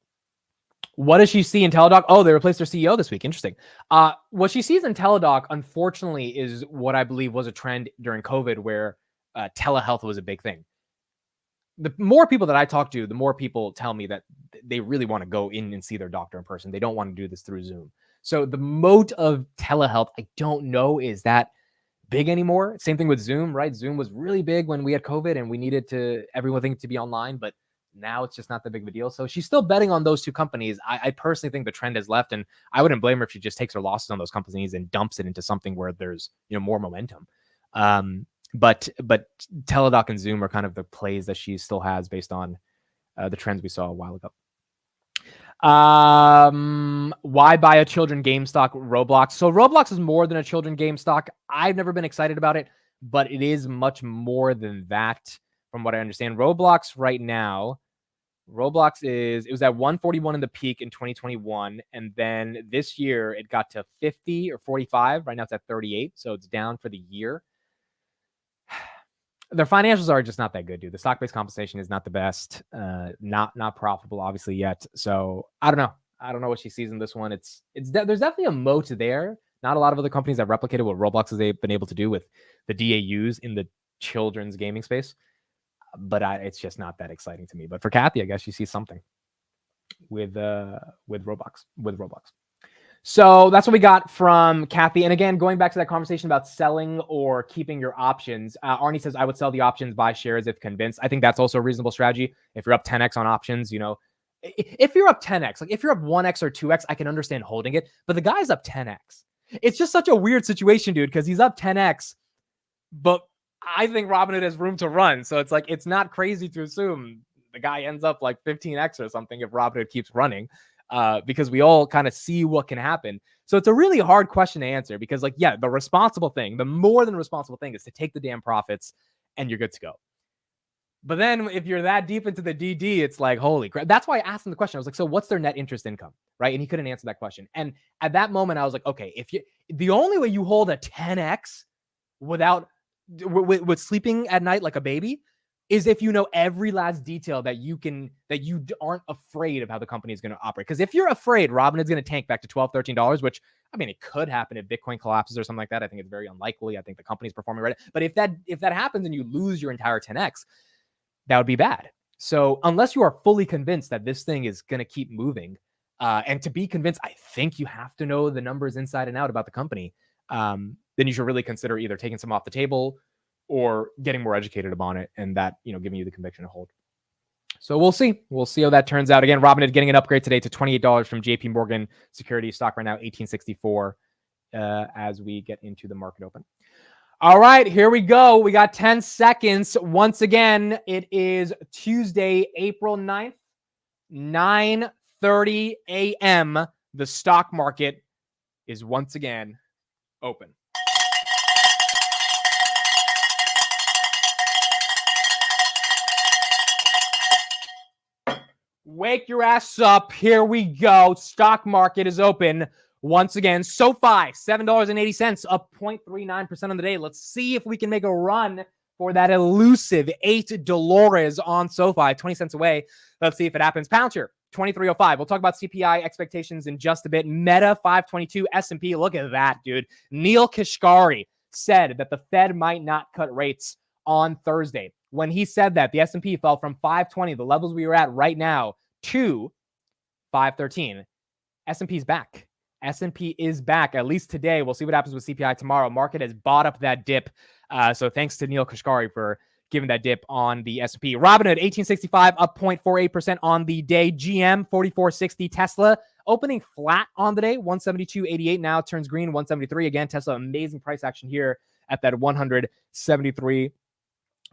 What does she see in Teladoc? Oh, they replaced their CEO this week. Interesting. What she sees in Teladoc, unfortunately, is what I believe was a trend during COVID where telehealth was a big thing. The more people that I talk to, the more people tell me that they really want to go in and see their doctor in person. They don't want to do this through Zoom. So the moat of telehealth, I don't know, is that big anymore. Same thing with Zoom, right? Zoom was really big when we had COVID and we needed everything to be online, but now it's just not that big of a deal. So she's still betting on those two companies. I personally think the trend has left, and I wouldn't blame her if she just takes her losses on those companies and dumps it into something where there's more momentum. But Teladoc and Zoom are kind of the plays that she still has based on the trends we saw a while ago. Why buy a children game stock? Roblox. So Roblox is more than a children game stock. I've never been excited about it, but it is much more than that from what I understand. Roblox right now, it was at 141 in the peak in 2021. And then this year it got to 50 or 45. Right now it's at 38. So it's down for the year. Their financials are just not that good, dude. The stock-based compensation is not the best. Not profitable, obviously, yet. So I don't know. I don't know what she sees in this one. There's definitely a moat there. Not a lot of other companies have replicated what Roblox has been able to do with the DAUs in the children's gaming space. But it's just not that exciting to me. But for Kathy, I guess she sees something with Roblox. So that's what we got from Kathy. And again, going back to that conversation about selling or keeping your options, Arnie says, I would sell the options, buy shares if convinced. I think that's also a reasonable strategy. If you're up 10x on options, if you're up 10x, like if you're up 1x or 2x, I can understand holding it. But the guy's up 10x. It's just such a weird situation, dude, because he's up 10x. But I think Robinhood has room to run. So it's like, it's not crazy to assume the guy ends up like 15x or something if Robinhood keeps running. Because we all kind of see what can happen. So it's a really hard question to answer because the responsible thing, the more than responsible thing is to take the damn profits and you're good to go. But then if you're that deep into the DD, it's like, holy crap. That's why I asked him the question. I was like, so what's their net interest income? Right. And he couldn't answer that question. And at that moment, I was like, okay, the only way you hold a 10x with sleeping at night like a baby is if you know every last detail that you aren't afraid of how the company is going to operate. Because if you're afraid Robinhood's going to tank back to $12, $13, which, I mean, it could happen if Bitcoin collapses or something like that. I think it's very unlikely. I think the company's performing right. But if that happens and you lose your entire 10x, that would be bad. So unless you are fully convinced that this thing is going to keep moving, and to be convinced, I think you have to know the numbers inside and out about the company, then you should really consider either taking some off the table or getting more educated upon it, and that, giving you the conviction to hold. So we'll see. We'll see how that turns out. Again, Robinhood getting an upgrade today to $28 from JP Morgan Securities. Stock right now, $18.64 as we get into the market open. All right, here we go. We got 10 seconds. Once again, it is Tuesday, April 9th, 9:30 a.m. The stock market is once again open. Wake your ass up. Here we go. Stock market is open once again. SOFI, $7.80, up 0.39% on the day. Let's see if we can make a run for that elusive $8 on SOFI, 20 cents away. Let's see if it happens. Palantir, 23.05. We'll talk about CPI expectations in just a bit. Meta, 5.22. S&P, look at that, dude. Neil Kashkari said that the Fed might not cut rates on Thursday. When he said that, the S&P fell from 520, the levels we were at right now, to 513. S&P is back. S&P is back, at least today. We'll see what happens with CPI tomorrow. Market has bought up that dip. So thanks to Neil Kashkari for giving that dip on the S&P. Robinhood, 1865, up 0.48% on the day. GM, 4460. Tesla, opening flat on the day, 172.88. Now it turns green, 173. Again, Tesla, amazing price action here at that 173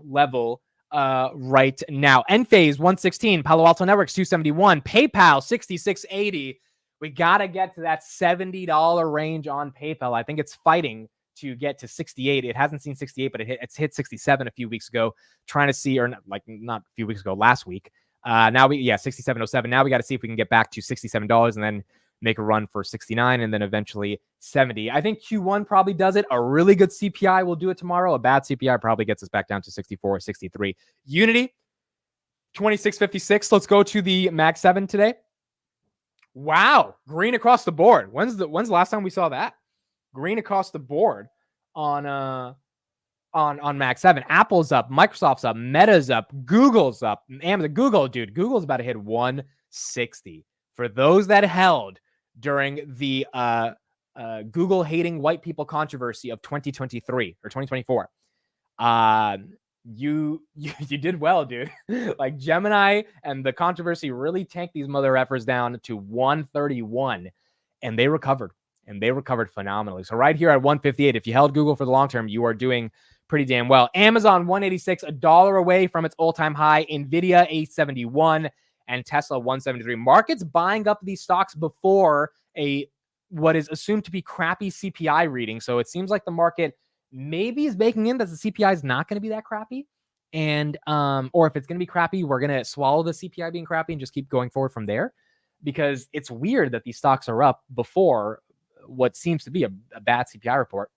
level right now. Enphase 116, Palo Alto Networks 271, PayPal 6680. We got to get to that $70 range on PayPal. I think it's fighting to get to 68. It hasn't seen 68, but it's hit 67 a few weeks ago. Trying to see, or not a few weeks ago, last week. Now 67.07. Now we got to see if we can get back to $67 and then make a run for 69 and then eventually 70. I think Q1 probably does it. A really good CPI will do it tomorrow. A bad CPI probably gets us back down to 64 or 63. Unity, 26.56. Let's go to the Mag 7 today. Wow, green across the board. When's the last time we saw that? Green across the board on Mag 7. Apple's up, Microsoft's up, Meta's up, Google's up, Amazon. Google's about to hit 160. For those that held during the Google hating white people controversy of 2023 or 2024, you did well, dude. Like Gemini and the controversy really tanked these mother effers down to 131, and they recovered phenomenally. So right here at 158, if you held Google for the long term, you are doing pretty damn well. Amazon 186, $1 away from its all-time high. Nvidia 871 and Tesla 173. Markets buying up these stocks before what is assumed to be crappy CPI reading. So it seems like the market maybe is baking in that the CPI is not going to be that crappy. And or if it's going to be crappy, we're going to swallow the CPI being crappy and just keep going forward from there, because it's weird that these stocks are up before what seems to be a bad CPI report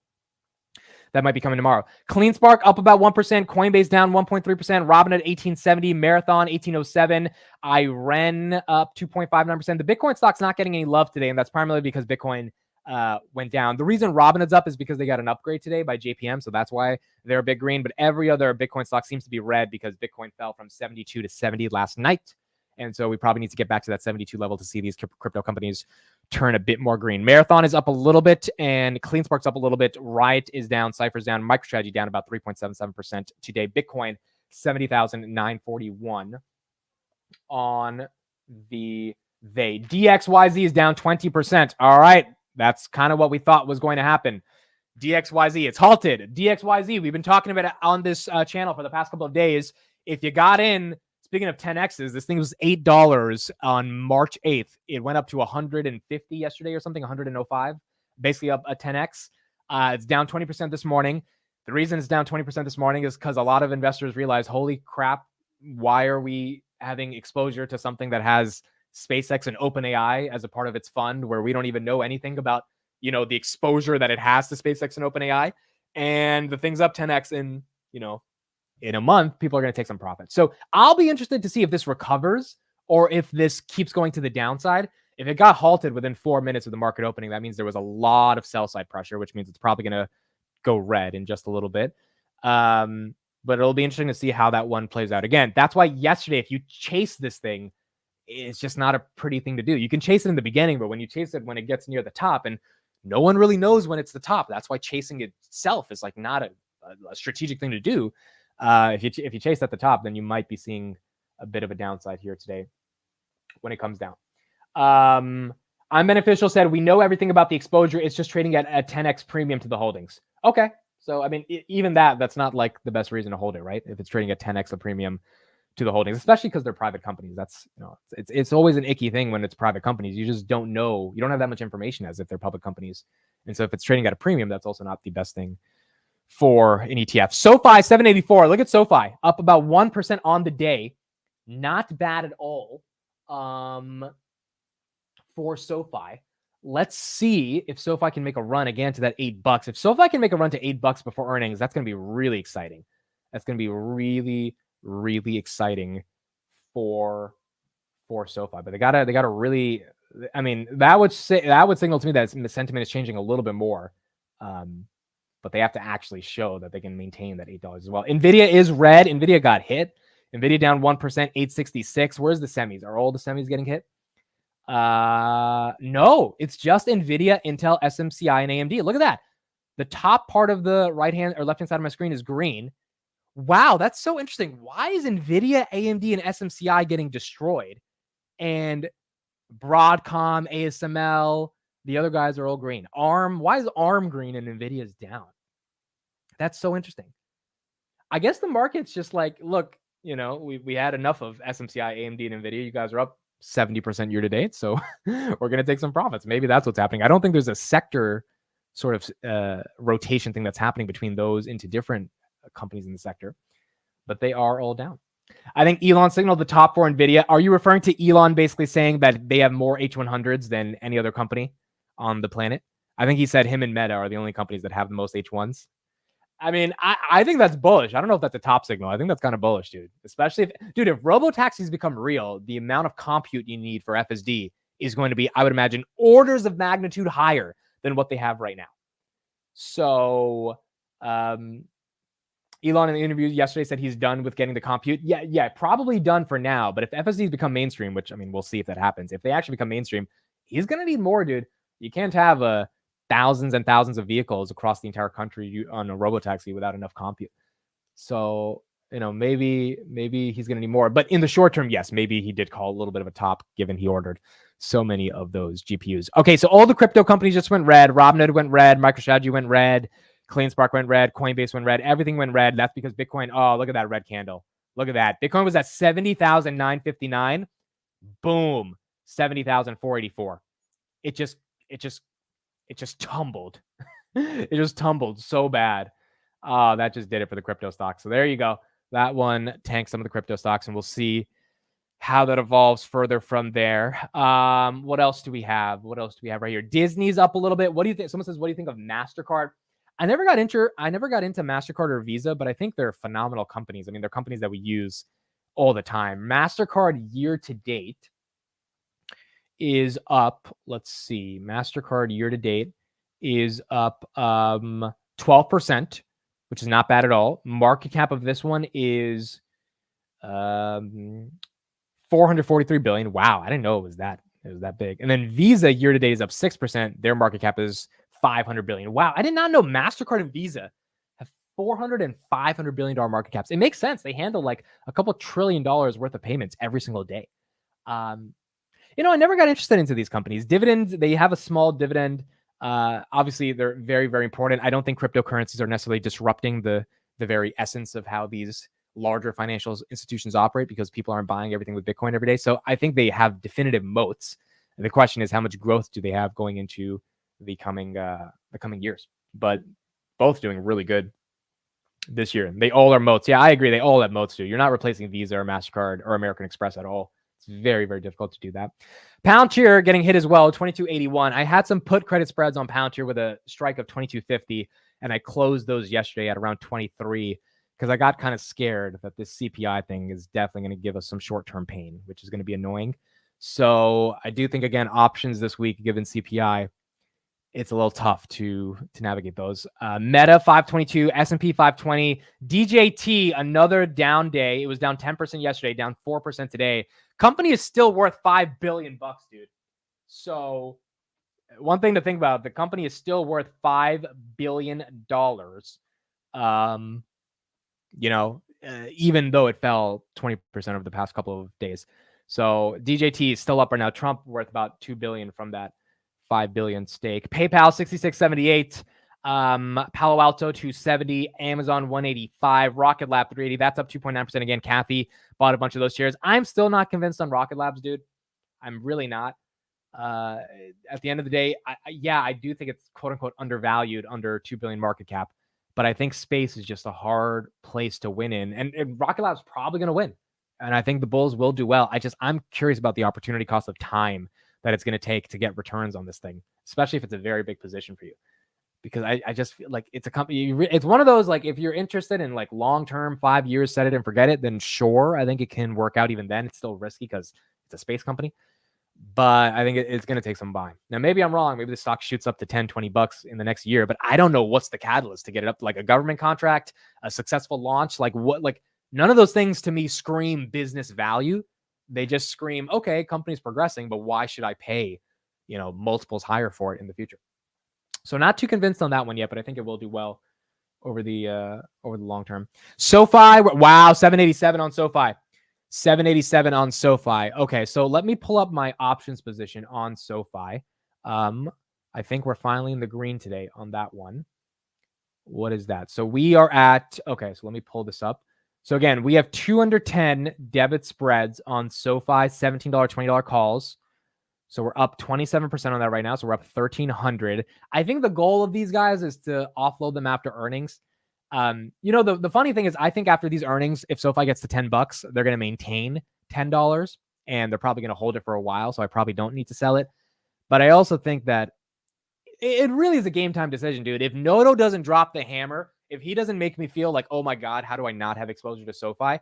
that might be coming tomorrow. CleanSpark up about 1%, Coinbase down 1.3%, Robinhood 1870, Marathon 1807, IREN up 2.59%. The Bitcoin stock's not getting any love today, and that's primarily because Bitcoin went down. The reason Robinhood's up is because they got an upgrade today by JPM, so that's why they're a big green. But every other Bitcoin stock seems to be red because Bitcoin fell from 72 to 70 last night. And so we probably need to get back to that 72 level to see these crypto companies turn a bit more green. Marathon is up a little bit and CleanSpark's up a little bit. Riot is down, Cypher's down, MicroStrategy down about 3.77% today. Bitcoin 70,941 on the day. DXYZ is down 20%. All right. That's kind of what we thought was going to happen. DXYZ, it's halted. DXYZ, we've been talking about it on this channel for the past couple of days. If you got in, speaking of 10Xs, this thing was $8 on March 8th. It went up to 150 yesterday or something, 105, basically up a 10X. It's down 20% this morning. The reason it's down 20% this morning is because a lot of investors realize, holy crap, why are we having exposure to something that has SpaceX and OpenAI as a part of its fund where we don't even know anything about, the exposure that it has to SpaceX and OpenAI, and the thing's up 10X in a month, people are going to take some profit. So I'll be interested to see if this recovers or if this keeps going to the downside. If it got halted within 4 minutes of the market opening, that means there was a lot of sell side pressure, which means it's probably going to go red in just a little bit. But it'll be interesting to see how that one plays out. Again, that's why yesterday, if you chase this thing, it's just not a pretty thing to do. You can chase it in the beginning, but when you chase it when it gets near the top, and no one really knows when it's the top, that's why chasing itself is like not a strategic thing to do. If you chase at the top, then you might be seeing a bit of a downside here today when it comes down. I'm Beneficial said, we know everything about the exposure. It's just trading at a 10X premium to the holdings. Okay. So, I mean, even that's not like the best reason to hold it, right? If it's trading at 10X a premium to the holdings, especially because they're private companies. That's, it's always an icky thing when it's private companies. You just don't know. You don't have that much information as if they're public companies. And so if it's trading at a premium, that's also not the best thing for an ETF. SOFI 784. Look at SOFI up about 1% on the day. Not bad at all for SOFI. Let's see if SOFI can make a run again to that $8. If SOFI can make a run to $8 before earnings, that's going to be really exciting. That's going to be really, really exciting for SOFI. But they gotta really. I mean, that would signal to me that the sentiment is changing a little bit more. But they have to actually show that they can maintain that $8 as well. Nvidia is red. Nvidia got hit. Nvidia down 1%, 866. Where's the semis? Are all the semis getting hit? No, it's just Nvidia, Intel, SMCI, and AMD. Look at that. The top part of the right-hand or left-hand side of my screen is green. Wow, that's so interesting. Why is Nvidia, AMD, and SMCI getting destroyed? And Broadcom, ASML, the other guys are all green. ARM, why is ARM green and Nvidia's down? That's so interesting. I guess the market's just like, look, we had enough of SMCI, AMD, and Nvidia. You guys are up 70% year to date, so we're going to take some profits. Maybe that's what's happening. I don't think there's a sector sort of rotation thing that's happening between those into different companies in the sector, but they are all down. I think Elon signaled the top for Nvidia. Are you referring to Elon basically saying that they have more H100s than any other company on the planet? I think he said him and Meta are the only companies that have the most H1s. I mean, I think that's bullish. I don't know if that's a top signal. I think that's kind of bullish, dude. Especially if robo-taxis become real, the amount of compute you need for FSD is going to be, I would imagine, orders of magnitude higher than what they have right now. So, Elon in the interview yesterday said he's done with getting the compute. Yeah, probably done for now. But if FSDs become mainstream, which, I mean, we'll see if that happens. If they actually become mainstream, he's going to need more, dude. You can't have thousands and thousands of vehicles across the entire country on a robotaxi without enough compute. So, maybe he's going to need more. But in the short term, yes, maybe he did call a little bit of a top, given he ordered so many of those GPUs. Okay, so all the crypto companies just went red. Robinhood went red. MicroStrategy went red. CleanSpark went red. Coinbase went red. Everything went red. That's because Bitcoin, oh, look at that red candle. Look at that. Bitcoin was at 70,959. Boom. 70,484. It just tumbled. It just tumbled so bad. That just did it for the crypto stocks. So there you go. That one tanked some of the crypto stocks, and we'll see how that evolves further from there. What else do we have? What else do we have right here? Disney's up a little bit. What do you think? Someone says, what do you think of MasterCard? I never got into MasterCard or Visa, but I think they're phenomenal companies. I mean, they're companies that we use all the time. MasterCard year to date is up. Let's see. MasterCard year to date is up 12%, which is not bad at all. Market cap of this one is 443 billion. Wow, I didn't know it was that big. And then Visa year to date is up 6%. Their market cap is 500 billion. Wow, I did not know MasterCard and Visa have $400 and $500 billion market caps. It makes sense. They handle like a couple $1 trillion worth of payments every single day. I never got interested into these companies. Dividends, they have a small dividend. Obviously, they're very, very important. I don't think cryptocurrencies are necessarily disrupting the very essence of how these larger financial institutions operate, because people aren't buying everything with Bitcoin every day. So I think they have definitive moats. And the question is, how much growth do they have going into the coming years? But both doing really good this year. They all are moats. Yeah, I agree. They all have moats too. You're not replacing Visa or MasterCard or American Express at all. It's very, very difficult to do that. Palantir getting hit as well, 22.81. I had some put credit spreads on Palantir with a strike of 22.50, and I closed those yesterday at around 23 because I got kind of scared that this CPI thing is definitely going to give us some short-term pain, which is going to be annoying. So I do think, again, options this week, given CPI, it's a little tough to navigate those. Meta 522, S&P 520, DJT, another down day. It was down 10% yesterday, down 4% today. Company is still worth $5 billion, dude. So one thing to think about, the company is still worth $5 billion. Even though it fell 20% over the past couple of days. So DJT is still up right now. Trump worth about $2 billion from that $5 billion stake. PayPal 66.78. Palo Alto 270. Amazon 185. Rocket Lab 380. That's up 2.9% again. Kathy bought a bunch of those shares. I'm still not convinced on Rocket Labs, dude. I'm really not. At the end of the day, I do think it's quote unquote undervalued, under 2 billion market cap. But I think space is just a hard place to win in. And Rocket Lab's probably going to win. And I think the bulls will do well. I'm curious about the opportunity cost of time that it's going to take to get returns on this thing, especially if it's a very big position for you. Because I just feel like it's a company. It's one of those, like, if you're interested in like long-term, 5 years, set it and forget it, then sure, I think it can work out even then. It's still risky because it's a space company. But I think it's going to take some buying. Now, maybe I'm wrong. Maybe the stock shoots up to $10-$20 in the next year, but I don't know what's the catalyst to get it up. Like a government contract, a successful launch, like what? Like none of those things to me scream business value. They just scream, okay, company's progressing, but why should I pay, multiples higher for it in the future? So not too convinced on that one yet, but I think it will do well over the long term. SOFI, wow, 787 on SOFI. 787 on SOFI. Okay, so let me pull up my options position on SOFI. I think we're finally in the green today on that one. What is that? So we are at, okay, so let me pull this up. So again, we have 210 debit spreads on SOFI, $17, $20 calls. So we're up 27% on that right now. So we're up 1,300. I think the goal of these guys is to offload them after earnings. The funny thing is, I think after these earnings, if SoFi gets to $10, they're going to maintain $10 and they're probably going to hold it for a while. So I probably don't need to sell it. But I also think that it really is a game time decision, dude. If Noto doesn't drop the hammer, if he doesn't make me feel like, oh my God, how do I not have exposure to SoFi?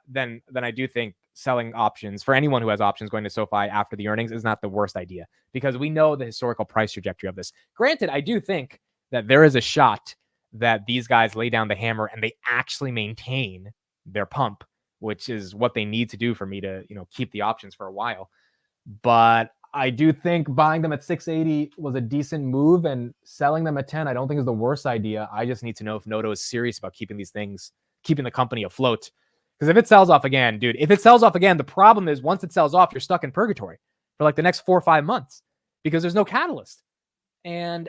Then I do think selling options for anyone who has options going to SoFi after the earnings is not the worst idea, because we know the historical price trajectory of this. Granted, I do think that there is a shot that these guys lay down the hammer and they actually maintain their pump, which is what they need to do for me to, keep the options for a while. But I do think buying them at 680 was a decent move, and selling them at 10, I don't think is the worst idea. I just need to know if Noto is serious about keeping the company afloat. Because if it sells off again, dude, the problem is once it sells off, you're stuck in purgatory for like the next 4 or 5 months because there's no catalyst. And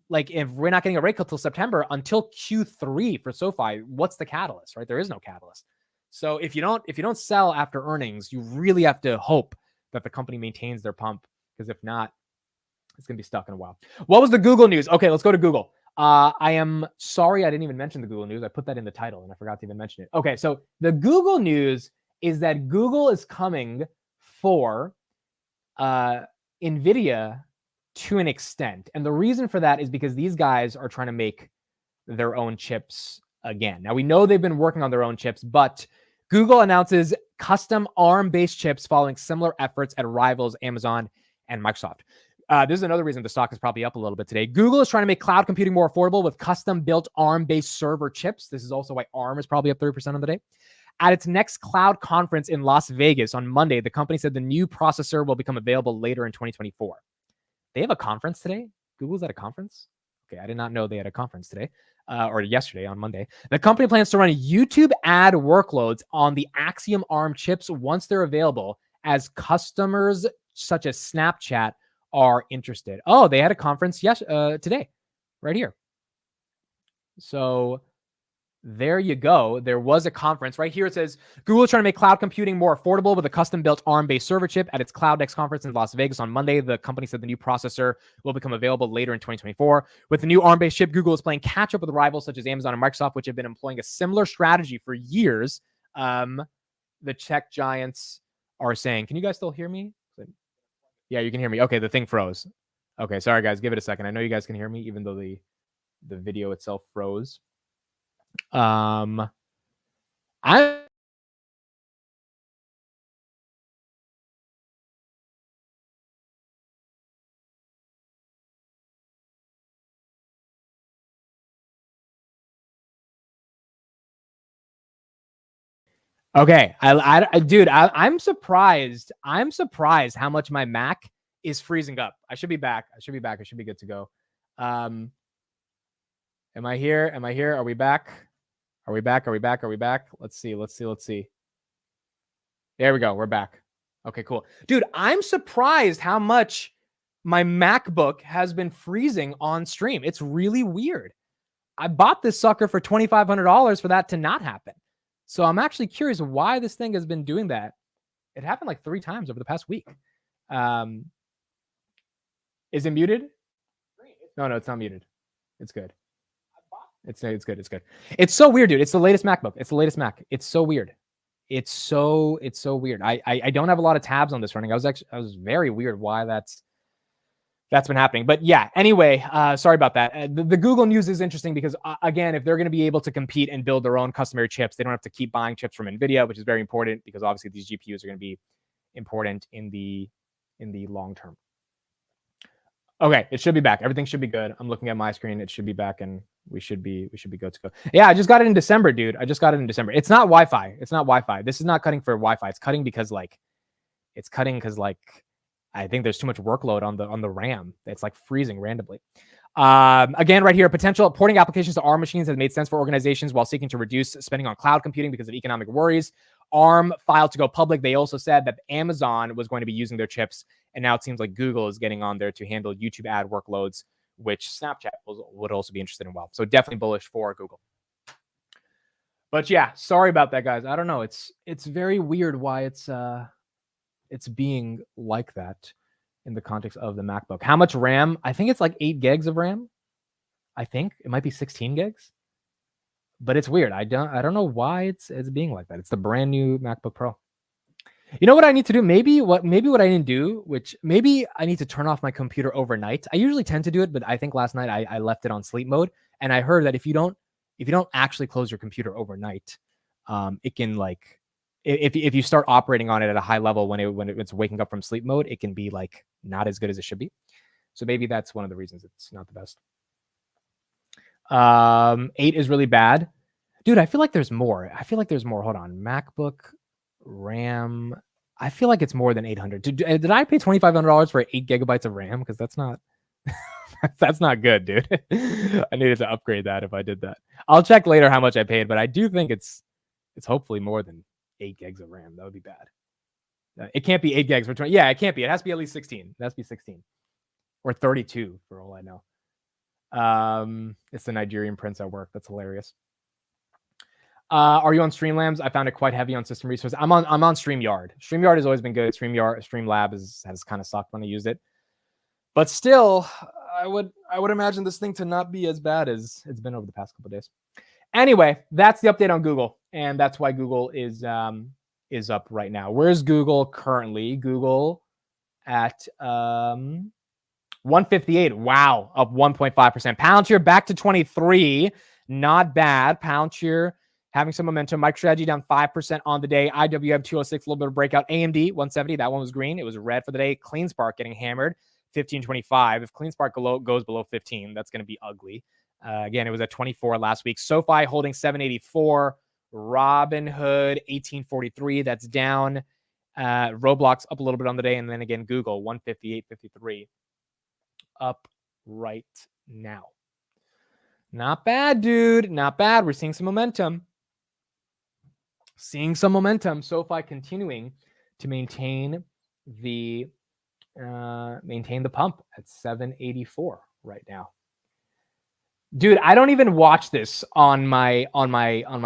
if we're not getting a rate cut till September, until Q3 for SoFi, what's the catalyst, right? There is no catalyst. So if you don't sell after earnings, you really have to hope that the company maintains their pump, because if not, it's gonna be stuck in a while. What was the Google news? Okay, let's go to Google. I am sorry I didn't even mention the Google news. I put that in the title and I forgot to even mention it. Okay, so the Google news is that Google is coming for NVIDIA to an extent. And the reason for that is because these guys are trying to make their own chips again. Now, we know they've been working on their own chips, but Google announces custom ARM-based chips following similar efforts at rivals Amazon and Microsoft. This is another reason the stock is probably up a little bit today. Google is trying to make cloud computing more affordable with custom-built ARM-based server chips. This is also why ARM is probably up 30% on the day. At its next cloud conference in Las Vegas on Monday, the company said the new processor will become available later in 2024. They have a conference today? Google's at a conference? Okay, I did not know they had a conference today, or yesterday on Monday. The company plans to run YouTube ad workloads on the Axiom ARM chips once they're available, as customers such as Snapchat are interested. Oh, they had a conference today, right here. So there you go. There was a conference right here. It says Google is trying to make cloud computing more affordable with a custom-built ARM-based server chip at its Cloud Next conference in Las Vegas on Monday. The company said the new processor will become available later in 2024. With the new ARM-based chip, Google is playing catch-up with rivals such as Amazon and Microsoft, which have been employing a similar strategy for years. The tech giants are saying, can you guys still hear me? Yeah, you can hear me. Okay, the thing froze. Okay, sorry guys, give it a second. I know you guys can hear me, even though the video itself froze. I Okay, dude, I'm surprised. I'm surprised how much my Mac is freezing up. I should be back. I should be good to go. Am I here? Are we back? Are we back? Let's see. There we go. We're back. Okay, cool. Dude, I'm surprised how much my MacBook has been freezing on stream. It's really weird. I bought this sucker for $2,500 for that to not happen. So I'm actually curious why this thing has been doing that. It happened like 3 times over the past week. Is it muted? No, it's not muted. It's good. It's good. It's so weird, dude. It's the latest MacBook. It's the latest Mac. It's so weird. It's so weird. I don't have a lot of tabs on this running. I was very weird why that's been happening. But yeah, anyway, sorry about that. The Google news is interesting because, again, if they're going to be able to compete and build their own customary chips, they don't have to keep buying chips from NVIDIA, which is very important because obviously these GPUs are going to be important in the long term. Okay, it should be back. Everything should be good. I'm looking at my screen. It should be back, and we should be good to go. Yeah, I just got it in December, dude. It's not Wi-Fi. This is not cutting for Wi-Fi. It's cutting because I think there's too much workload on the RAM. It's like freezing randomly. Again, right here, potential porting applications to ARM machines has made sense for organizations while seeking to reduce spending on cloud computing because of economic worries. ARM filed to go public. They also said that Amazon was going to be using their chips, and now it seems like Google is getting on there to handle YouTube ad workloads, which Snapchat would also be interested in. Well, so definitely bullish for Google. But yeah, sorry about that, guys. I don't know. It's very weird why it's being like that in the context of the MacBook. How much RAM? I think it's like 8 gigs of RAM. I think it might be 16 gigs. But it's weird. I don't know why it's being like that. It's the brand new MacBook Pro. You know what I need to do? Maybe what I didn't do, which maybe I need to turn off my computer overnight. I usually tend to do it, but I think last night I left it on sleep mode. And I heard that if you don't if you don't actually close your computer overnight, it can like, if you start operating on it at a high level when it's waking up from sleep mode, it can be like not as good as it should be. So maybe that's one of the reasons it's not the best. 8 is really bad. Dude, I feel like there's more. Hold on. MacBook RAM. I feel like it's more than 800. Did I pay $2,500 for 8 gigabytes of RAM? Because that's not that's not good, dude. I needed to upgrade that if I did that. I'll check later how much I paid, but I do think it's hopefully more than 8 gigs of RAM. That would be bad. It can't be 8 gigs for 20. Yeah, it can't be. It has to be at least 16. It has to be 16 or 32 for all I know. It's the Nigerian prince at work. That's hilarious. Are you on Streamlabs? I found it quite heavy on system resources. I'm on StreamYard. StreamYard has always been good. Streamlab has kind of sucked when I used it. But still, I would imagine this thing to not be as bad as it's been over the past couple of days. Anyway, that's the update on Google, and that's why Google is up right now. Where's Google currently? Google at 158. Wow, up 1.5%. Palantir back to 23. Not bad. Palantir having some momentum. MicroStrategy down 5% on the day. IWM 206, a little bit of breakout. AMD 170. That one was green. It was red for the day. CleanSpark getting hammered. 15.25. If CleanSpark goes below 15, that's going to be ugly. Again, it was at 24 last week. SoFi holding 784. Robinhood 1843. That's down. Roblox up a little bit on the day, and then again Google 158.53 up right now. Not bad, dude. Not bad. We're seeing some momentum. SoFi continuing to maintain the pump at 784 right now. Dude, I don't even watch this on my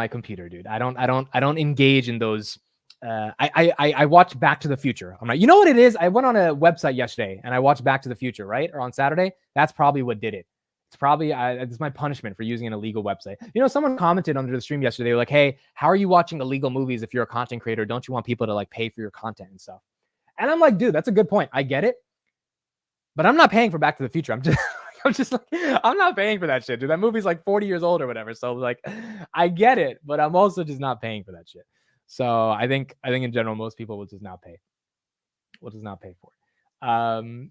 computer, dude. I don't engage in those. I watch Back to the Future. I'm like, you know what it is? I went on a website yesterday and I watched Back to the Future, right? Or on Saturday. That's probably what did it. It's probably it's my punishment for using an illegal website. You know, someone commented under the stream yesterday. They were like, "Hey, how are you watching illegal movies if you're a content creator? Don't you want people to like pay for your content and stuff?" And I'm like, dude, that's a good point. I get it, but I'm not paying for Back to the Future. I'm just like, I'm not paying for that shit, dude. That movie's like 40 years old or whatever. So like, I get it, but I'm also just not paying for that shit. So I think in general, most people will just not pay. Will just not pay for it.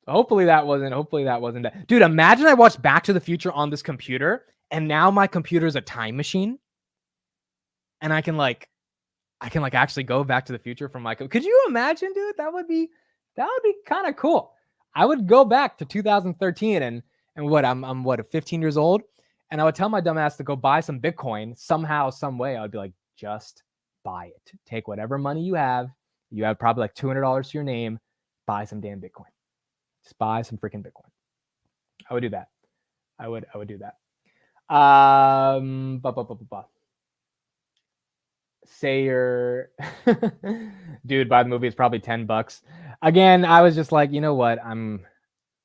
Hopefully that wasn't that. Dude, imagine I watched Back to the Future on this computer and now my computer is a time machine and I can actually go back to the future from my could you imagine, dude? That would be kind of cool. I would go back to 2013 and what I'm 15 years old, and I would tell my dumb ass to go buy some Bitcoin somehow, some way. I would be like, just buy it. Take whatever money you have. You have probably like $200 to your name. Buy some damn Bitcoin. Just buy some freaking Bitcoin. I would do that. I would do that. Sayer, dude, buy the movie. It's probably $10. Again, I was just like, you know what? I'm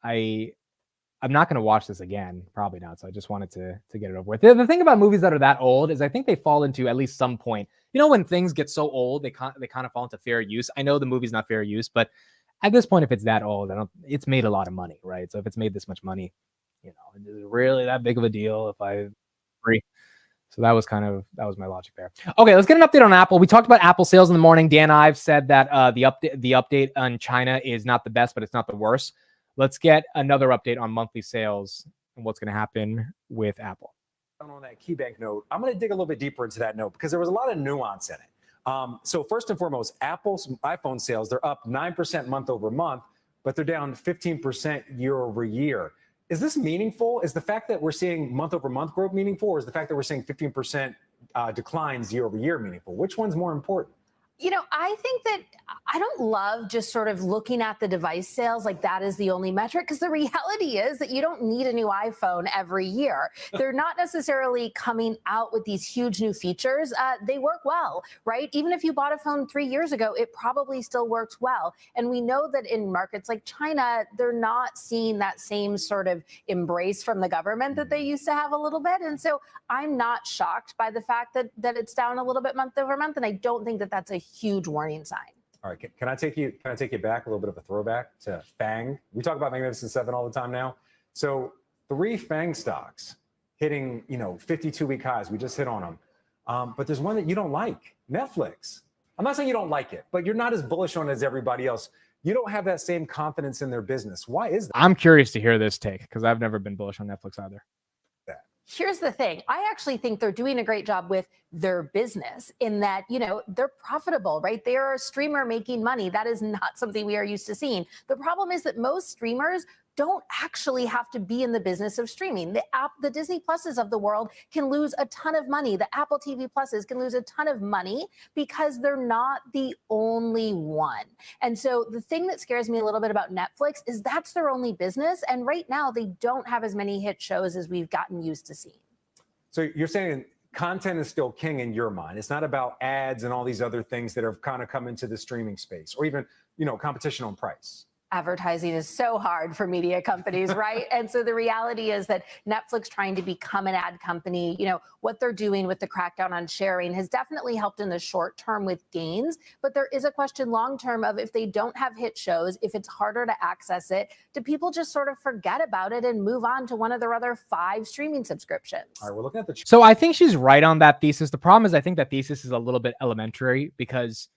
not going to watch this again. Probably not. So I just wanted to get it over with. The thing about movies that are that old is I think they fall into at least some point. You know, when things get so old, they kind of fall into fair use. I know the movie's not fair use, but at this point, if it's that old, it's made a lot of money, right? So if it's made this much money, you know, is it really that big of a deal if I free? So that was my logic there. Okay, let's get an update on Apple. We talked about Apple sales in the morning. Dan Ives said that the update on China is not the best, but it's not the worst. Let's get another update on monthly sales and what's going to happen with Apple. On that KeyBank note, I'm going to dig a little bit deeper into that note because there was a lot of nuance in it. So first and foremost, Apple's iPhone sales, they're up 9% month over month, but they're down 15% year over year. Is this meaningful? Is the fact that we're seeing month over month growth meaningful, or is the fact that we're seeing 15% declines year over year meaningful? Which one's more important? You know, I think that I don't love just sort of looking at the device sales like that is the only metric, because the reality is that you don't need a new iPhone every year. They're not necessarily coming out with these huge new features. They work well, right? Even if you bought a phone 3 years ago, it probably still works well. And we know that in markets like China, they're not seeing that same sort of embrace from the government that they used to have a little bit. And so I'm not shocked by the fact that it's down a little bit month over month. And I don't think that that's a huge warning sign. All right, can I take you back, a little bit of a throwback to FANG? We talk about Magnificent Seven all the time now. So 3 FANG stocks hitting, 52-week highs. We just hit on them. But there's one that you don't like, Netflix. I'm not saying you don't like it, but you're not as bullish on it as everybody else. You don't have that same confidence in their business. Why is that? I'm curious to hear this take because I've never been bullish on Netflix either. Here's the thing. I actually think they're doing a great job with their business in that, they're profitable, right? They are a streamer making money. That is not something we are used to seeing. The problem is that most streamers don't actually have to be in the business of streaming. The Disney Pluses of the world can lose a ton of money. The Apple TV Pluses can lose a ton of money because they're not the only one. And so the thing that scares me a little bit about Netflix is that's their only business. And right now they don't have as many hit shows as we've gotten used to seeing. So you're saying content is still king in your mind. It's not about ads and all these other things that have kind of come into the streaming space or even, competition on price. Advertising is so hard for media companies, right? And so the reality is that Netflix trying to become an ad company, what they're doing with the crackdown on sharing has definitely helped in the short term with gains. But there is a question long term of if they don't have hit shows, if it's harder to access it, do people just sort of forget about it and move on to one of their other 5 streaming subscriptions? All right, we're looking at the. So I think she's right on that thesis. The problem is I think that thesis is a little bit elementary because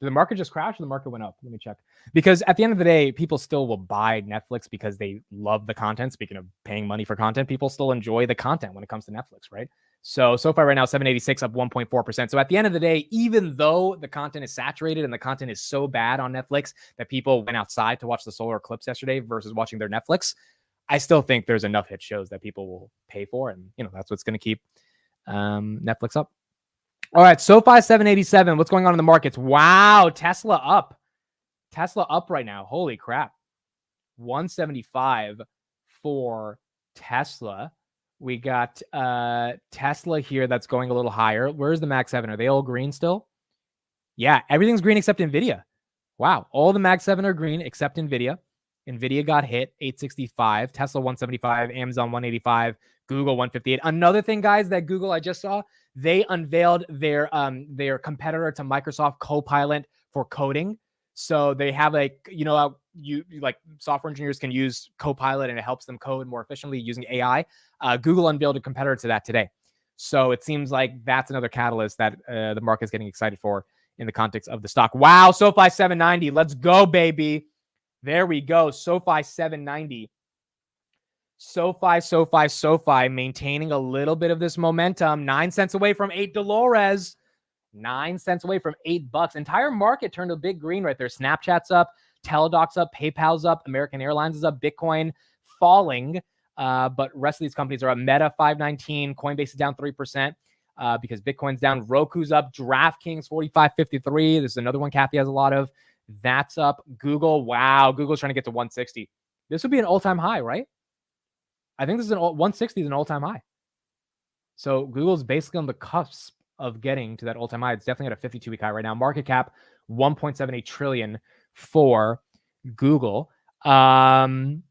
the market just crashed or the market went up? Let me check. Because at the end of the day, people still will buy Netflix because they love the content. Speaking of paying money for content, people still enjoy the content when it comes to Netflix, right? So far right now, 786 up 1.4%. So at the end of the day, even though the content is saturated and the content is so bad on Netflix that people went outside to watch the solar eclipse yesterday versus watching their Netflix, I still think there's enough hit shows that people will pay for. And, that's what's going to keep Netflix up. All right, SoFi 787. What's going on in the markets? Wow, Tesla up. Tesla up right now. Holy crap. 175 for Tesla. We got Tesla here that's going a little higher. Where's the Mag 7? Are they all green still? Yeah, everything's green except NVIDIA. Wow, all the Mag 7 are green except NVIDIA. NVIDIA got hit, 865. Tesla 175. Amazon 185. Google 158. Another thing, guys, that Google I just saw, they unveiled their competitor to Microsoft Copilot for coding. So they have like software engineers can use Copilot and it helps them code more efficiently using AI. Google unveiled a competitor to that today. So it seems like that's another catalyst that the market's getting excited for in the context of the stock. Wow, SoFi 790. Let's go, baby. There we go. SoFi 790. SoFi maintaining a little bit of this momentum. 9 cents away from $8. 9 cents away from $8. Entire market turned a big green right there. Snapchat's up, Teladoc's up, PayPal's up, American Airlines is up, Bitcoin falling. But rest of these companies are up. Meta 519, Coinbase is down 3% because Bitcoin's down. Roku's up, DraftKings 45.53. This is another one Kathy has a lot of. That's up. Google, wow, Google's trying to get to 160. This would be an all-time high, right? I think this is 160 is an all-time high. So Google's basically on the cusp of getting to that all-time high. It's definitely at a 52-week high right now. Market cap 1.78 trillion for Google. SoFi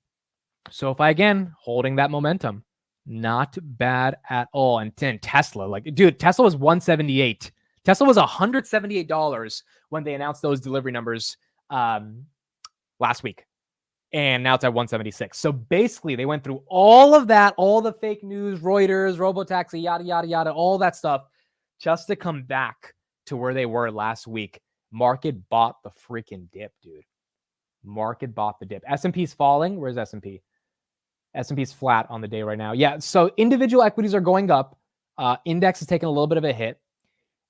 again holding that momentum, not bad at all. And Tesla, Tesla was 178. Tesla was $178 when they announced those delivery numbers last week. And now it's at 176. So basically, they went through all of that, all the fake news, Reuters, Robotaxi, yada, yada, yada, all that stuff, just to come back to where they were last week. Market bought the freaking dip, dude. Market bought the dip. S&P's falling. Where's S&P? S&P's flat on the day right now. Yeah, so individual equities are going up. Index is taking a little bit of a hit.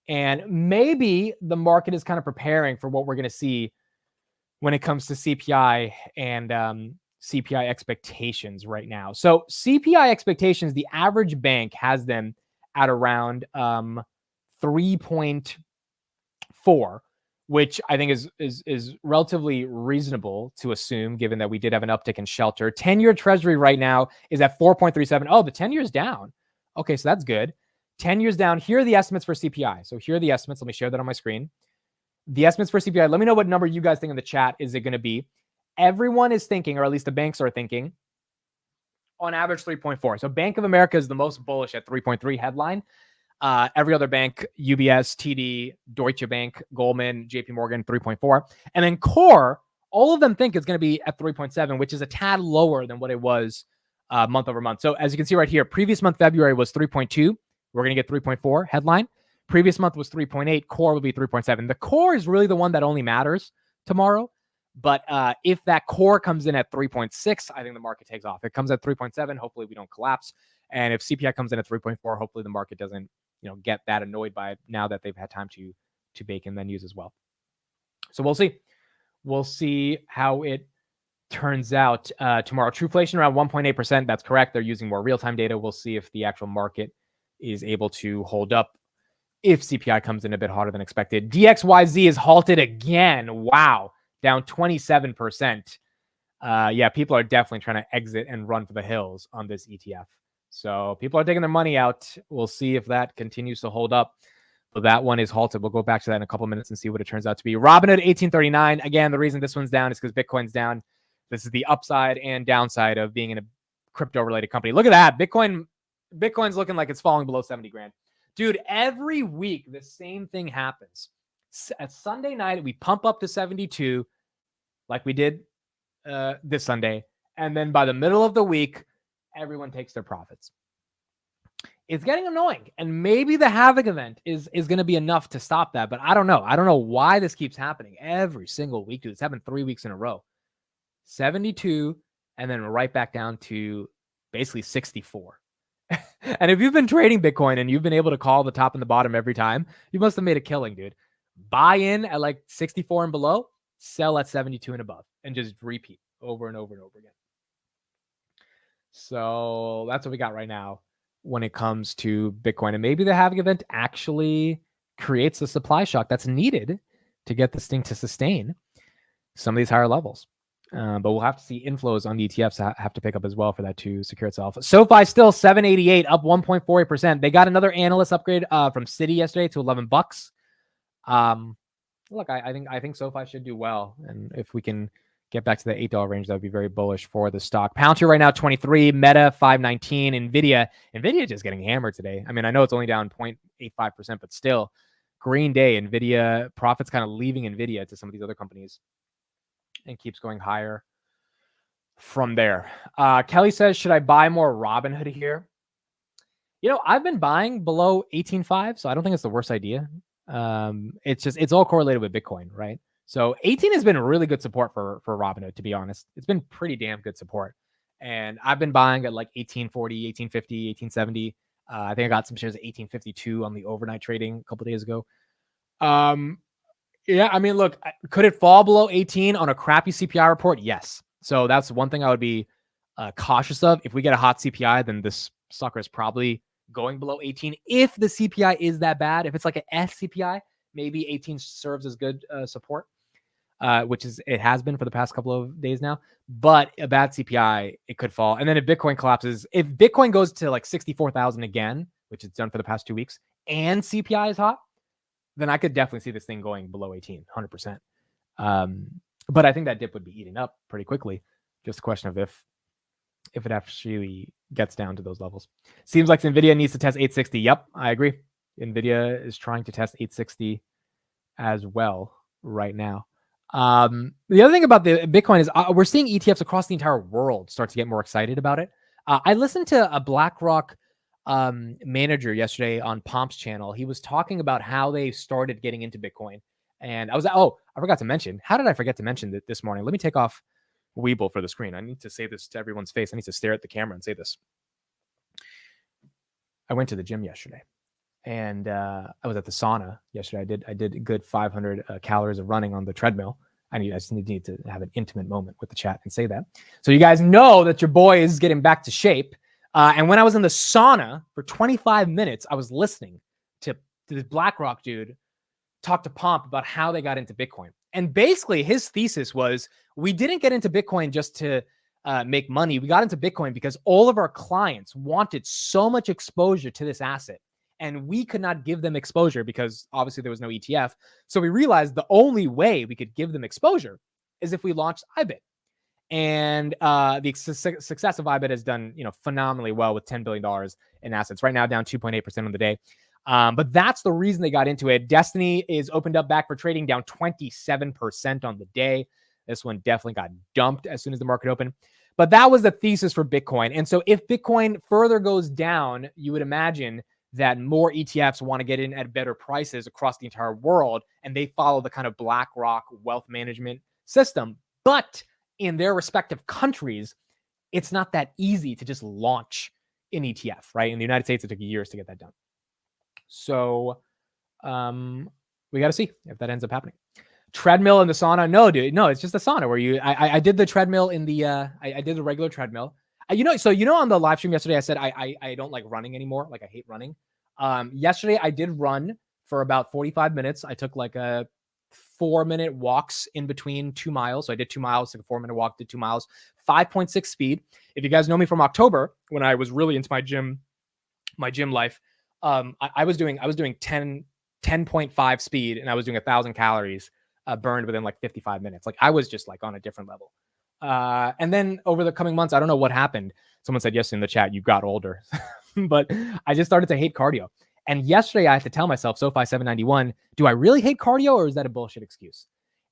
And maybe the market is kind of preparing for what we're going to see when it comes to CPI and CPI expectations right now. So CPI expectations, the average bank has them at around 3.4, which I think is relatively reasonable to assume, given that we did have an uptick in shelter. 10-year Treasury right now is at 4.37. Oh, the 10-year's down. Okay, so that's good. 10 years down. Here are the estimates for CPI. So here are the estimates. Let me share that on my screen. The estimates for CPI, let me know what number you guys think in the chat is it going to be. Everyone is thinking, or at least the banks are thinking, on average 3.4. So Bank of America is the most bullish at 3.3 headline. Every other bank, UBS, TD, Deutsche Bank, Goldman, JP Morgan, 3.4. And then core, all of them think it's going to be at 3.7, which is a tad lower than what it was month over month. So as you can see right here, previous month, February was 3.2. We're going to get 3.4 headline. Previous month was 3.8. Core will be 3.7. The core is really the one that only matters tomorrow. But if that core comes in at 3.6, I think the market takes off. If it comes at 3.7, hopefully we don't collapse. And if CPI comes in at 3.4, hopefully the market doesn't, get that annoyed by it now that they've had time to bake in the news as well. So we'll see. We'll see how it turns out tomorrow. Trueflation around 1.8%. That's correct. They're using more real-time data. We'll see if the actual market is able to hold up if CPI comes in a bit hotter than expected. DXYZ is halted again. Wow. Down 27%. Yeah, people are definitely trying to exit and run for the hills on this ETF. So people are taking their money out. We'll see if that continues to hold up. But that one is halted. We'll go back to that in a couple minutes and see what it turns out to be. Robinhood 1839. Again, the reason this one's down is because Bitcoin's down. This is the upside and downside of being in a crypto-related company. Look at that. Bitcoin's looking like it's falling below 70 grand. Dude, every week the same thing happens. At Sunday night, we pump up to 72 like we did this Sunday. And then by the middle of the week, everyone takes their profits. It's getting annoying. And maybe the Havoc event is going to be enough to stop that. But I don't know. I don't know why this keeps happening every single week. Dude, it's happened 3 weeks in a row. 72 and then right back down to basically 64. And if you've been trading Bitcoin and you've been able to call the top and the bottom every time, you must have made a killing, dude. Buy in at like 64 and below, sell at 72 and above, and just repeat over and over and over again. So that's what we got right now when it comes to Bitcoin. And maybe the Havoc event actually creates the supply shock that's needed to get this thing to sustain some of these higher levels. But we'll have to see inflows on the ETFs have to pick up as well for that to secure itself. SOFI still 788, up 1.48%. They got another analyst upgrade from Citi yesterday to $11. Look, I think SOFI should do well, and if we can get back to the $8 range, that would be very bullish for the stock. Palantir right now 23, Meta 519, Nvidia just getting hammered today. I mean, I know it's only down 0.85%, but still, green day. Nvidia profits kind of leaving Nvidia to some of these other companies, and keeps going higher from there. Kelly says, should I buy more Robinhood here? I've been buying below 18.5, so I don't think it's the worst idea. It's all correlated with Bitcoin, right? So 18 has been really good support for Robinhood, to be honest. It's been pretty damn good support. And I've been buying at like 1840, 1850, 1870. I think I got some shares at 1852 on the overnight trading a couple of days ago. Yeah, I mean, look, could it fall below 18 on a crappy CPI report? Yes. So that's one thing I would be cautious of. If we get a hot CPI, then this sucker is probably going below 18. If the CPI is that bad, if it's like an S CPI, maybe 18 serves as good support, which it has been for the past couple of days now. But a bad CPI, it could fall. And then if Bitcoin collapses, if Bitcoin goes to like 64,000 again, which it's done for the past 2 weeks, and CPI is hot, then I could definitely see this thing going below 18, 100%. But I think that dip would be eaten up pretty quickly. Just a question of if it actually gets down to those levels. Seems like NVIDIA needs to test 860. Yep, I agree. NVIDIA is trying to test 860 as well right now. The other thing about the Bitcoin is we're seeing ETFs across the entire world start to get more excited about it. I listened to a BlackRock manager yesterday on Pomp's channel. He was talking about how they started getting into Bitcoin. And I forgot to mention. How did I forget to mention that this morning? Let me take off Weeble for the screen. I need to say this to everyone's face. I need to stare at the camera and say this. I went to the gym yesterday, and I was at the sauna yesterday. I did a good 500 calories of running on the treadmill. I just need to have an intimate moment with the chat and say that. So you guys know that your boy is getting back to shape. And when I was in the sauna for 25 minutes, I was listening to this BlackRock dude talk to Pomp about how they got into Bitcoin. And basically his thesis was, we didn't get into Bitcoin just to make money. We got into Bitcoin because all of our clients wanted so much exposure to this asset, and we could not give them exposure because obviously there was no ETF. So we realized the only way we could give them exposure is if we launched IBIT. And the success of IBIT has done, phenomenally well with $10 billion in assets. Right now, down 2.8% on the day. But that's the reason they got into it. Destiny is opened up back for trading, down 27% on the day. This one definitely got dumped as soon as the market opened. But that was the thesis for Bitcoin. And so if Bitcoin further goes down, you would imagine that more ETFs want to get in at better prices across the entire world, and they follow the kind of BlackRock wealth management system. But in their respective countries, it's not that easy to just launch an ETF, right? In the United States, it took years to get that done. So we got to see if that ends up happening. Treadmill in the sauna? No, dude. No, it's just a sauna where I did the treadmill in the, I did the regular treadmill. So on the live stream yesterday, I said I don't like running anymore. Like I hate running. Yesterday I did run for about 45 minutes. I took like a 4-minute walks in between 2 miles. So I did 2 miles, took a 4-minute walk, did 2 miles, 5.6 speed. If you guys know me from October, when I was really into my gym life, I was doing 10.5 speed, and I was doing 1,000 calories burned within like 55 minutes. Like I was just like on a different level. And then over the coming months, I don't know what happened. Someone said yesterday in the chat, you got older, but I just started to hate cardio. And yesterday I had to tell myself, SOFI 791, do I really hate cardio, or is that a bullshit excuse?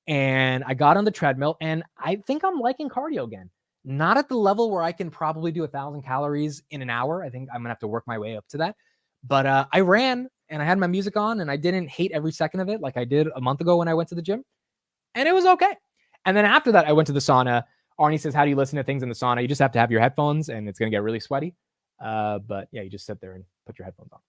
And I got on the treadmill, and I think I'm liking cardio again. Not at the level where I can probably do 1,000 calories in an hour. I think I'm gonna have to work my way up to that. But I ran, and I had my music on, and I didn't hate every second of it like I did a month ago when I went to the gym. And it was okay. And then after that, I went to the sauna. Arnie says, how do you listen to things in the sauna? You just have to have your headphones, and it's going to get really sweaty. But yeah, you just sit there and put your headphones on.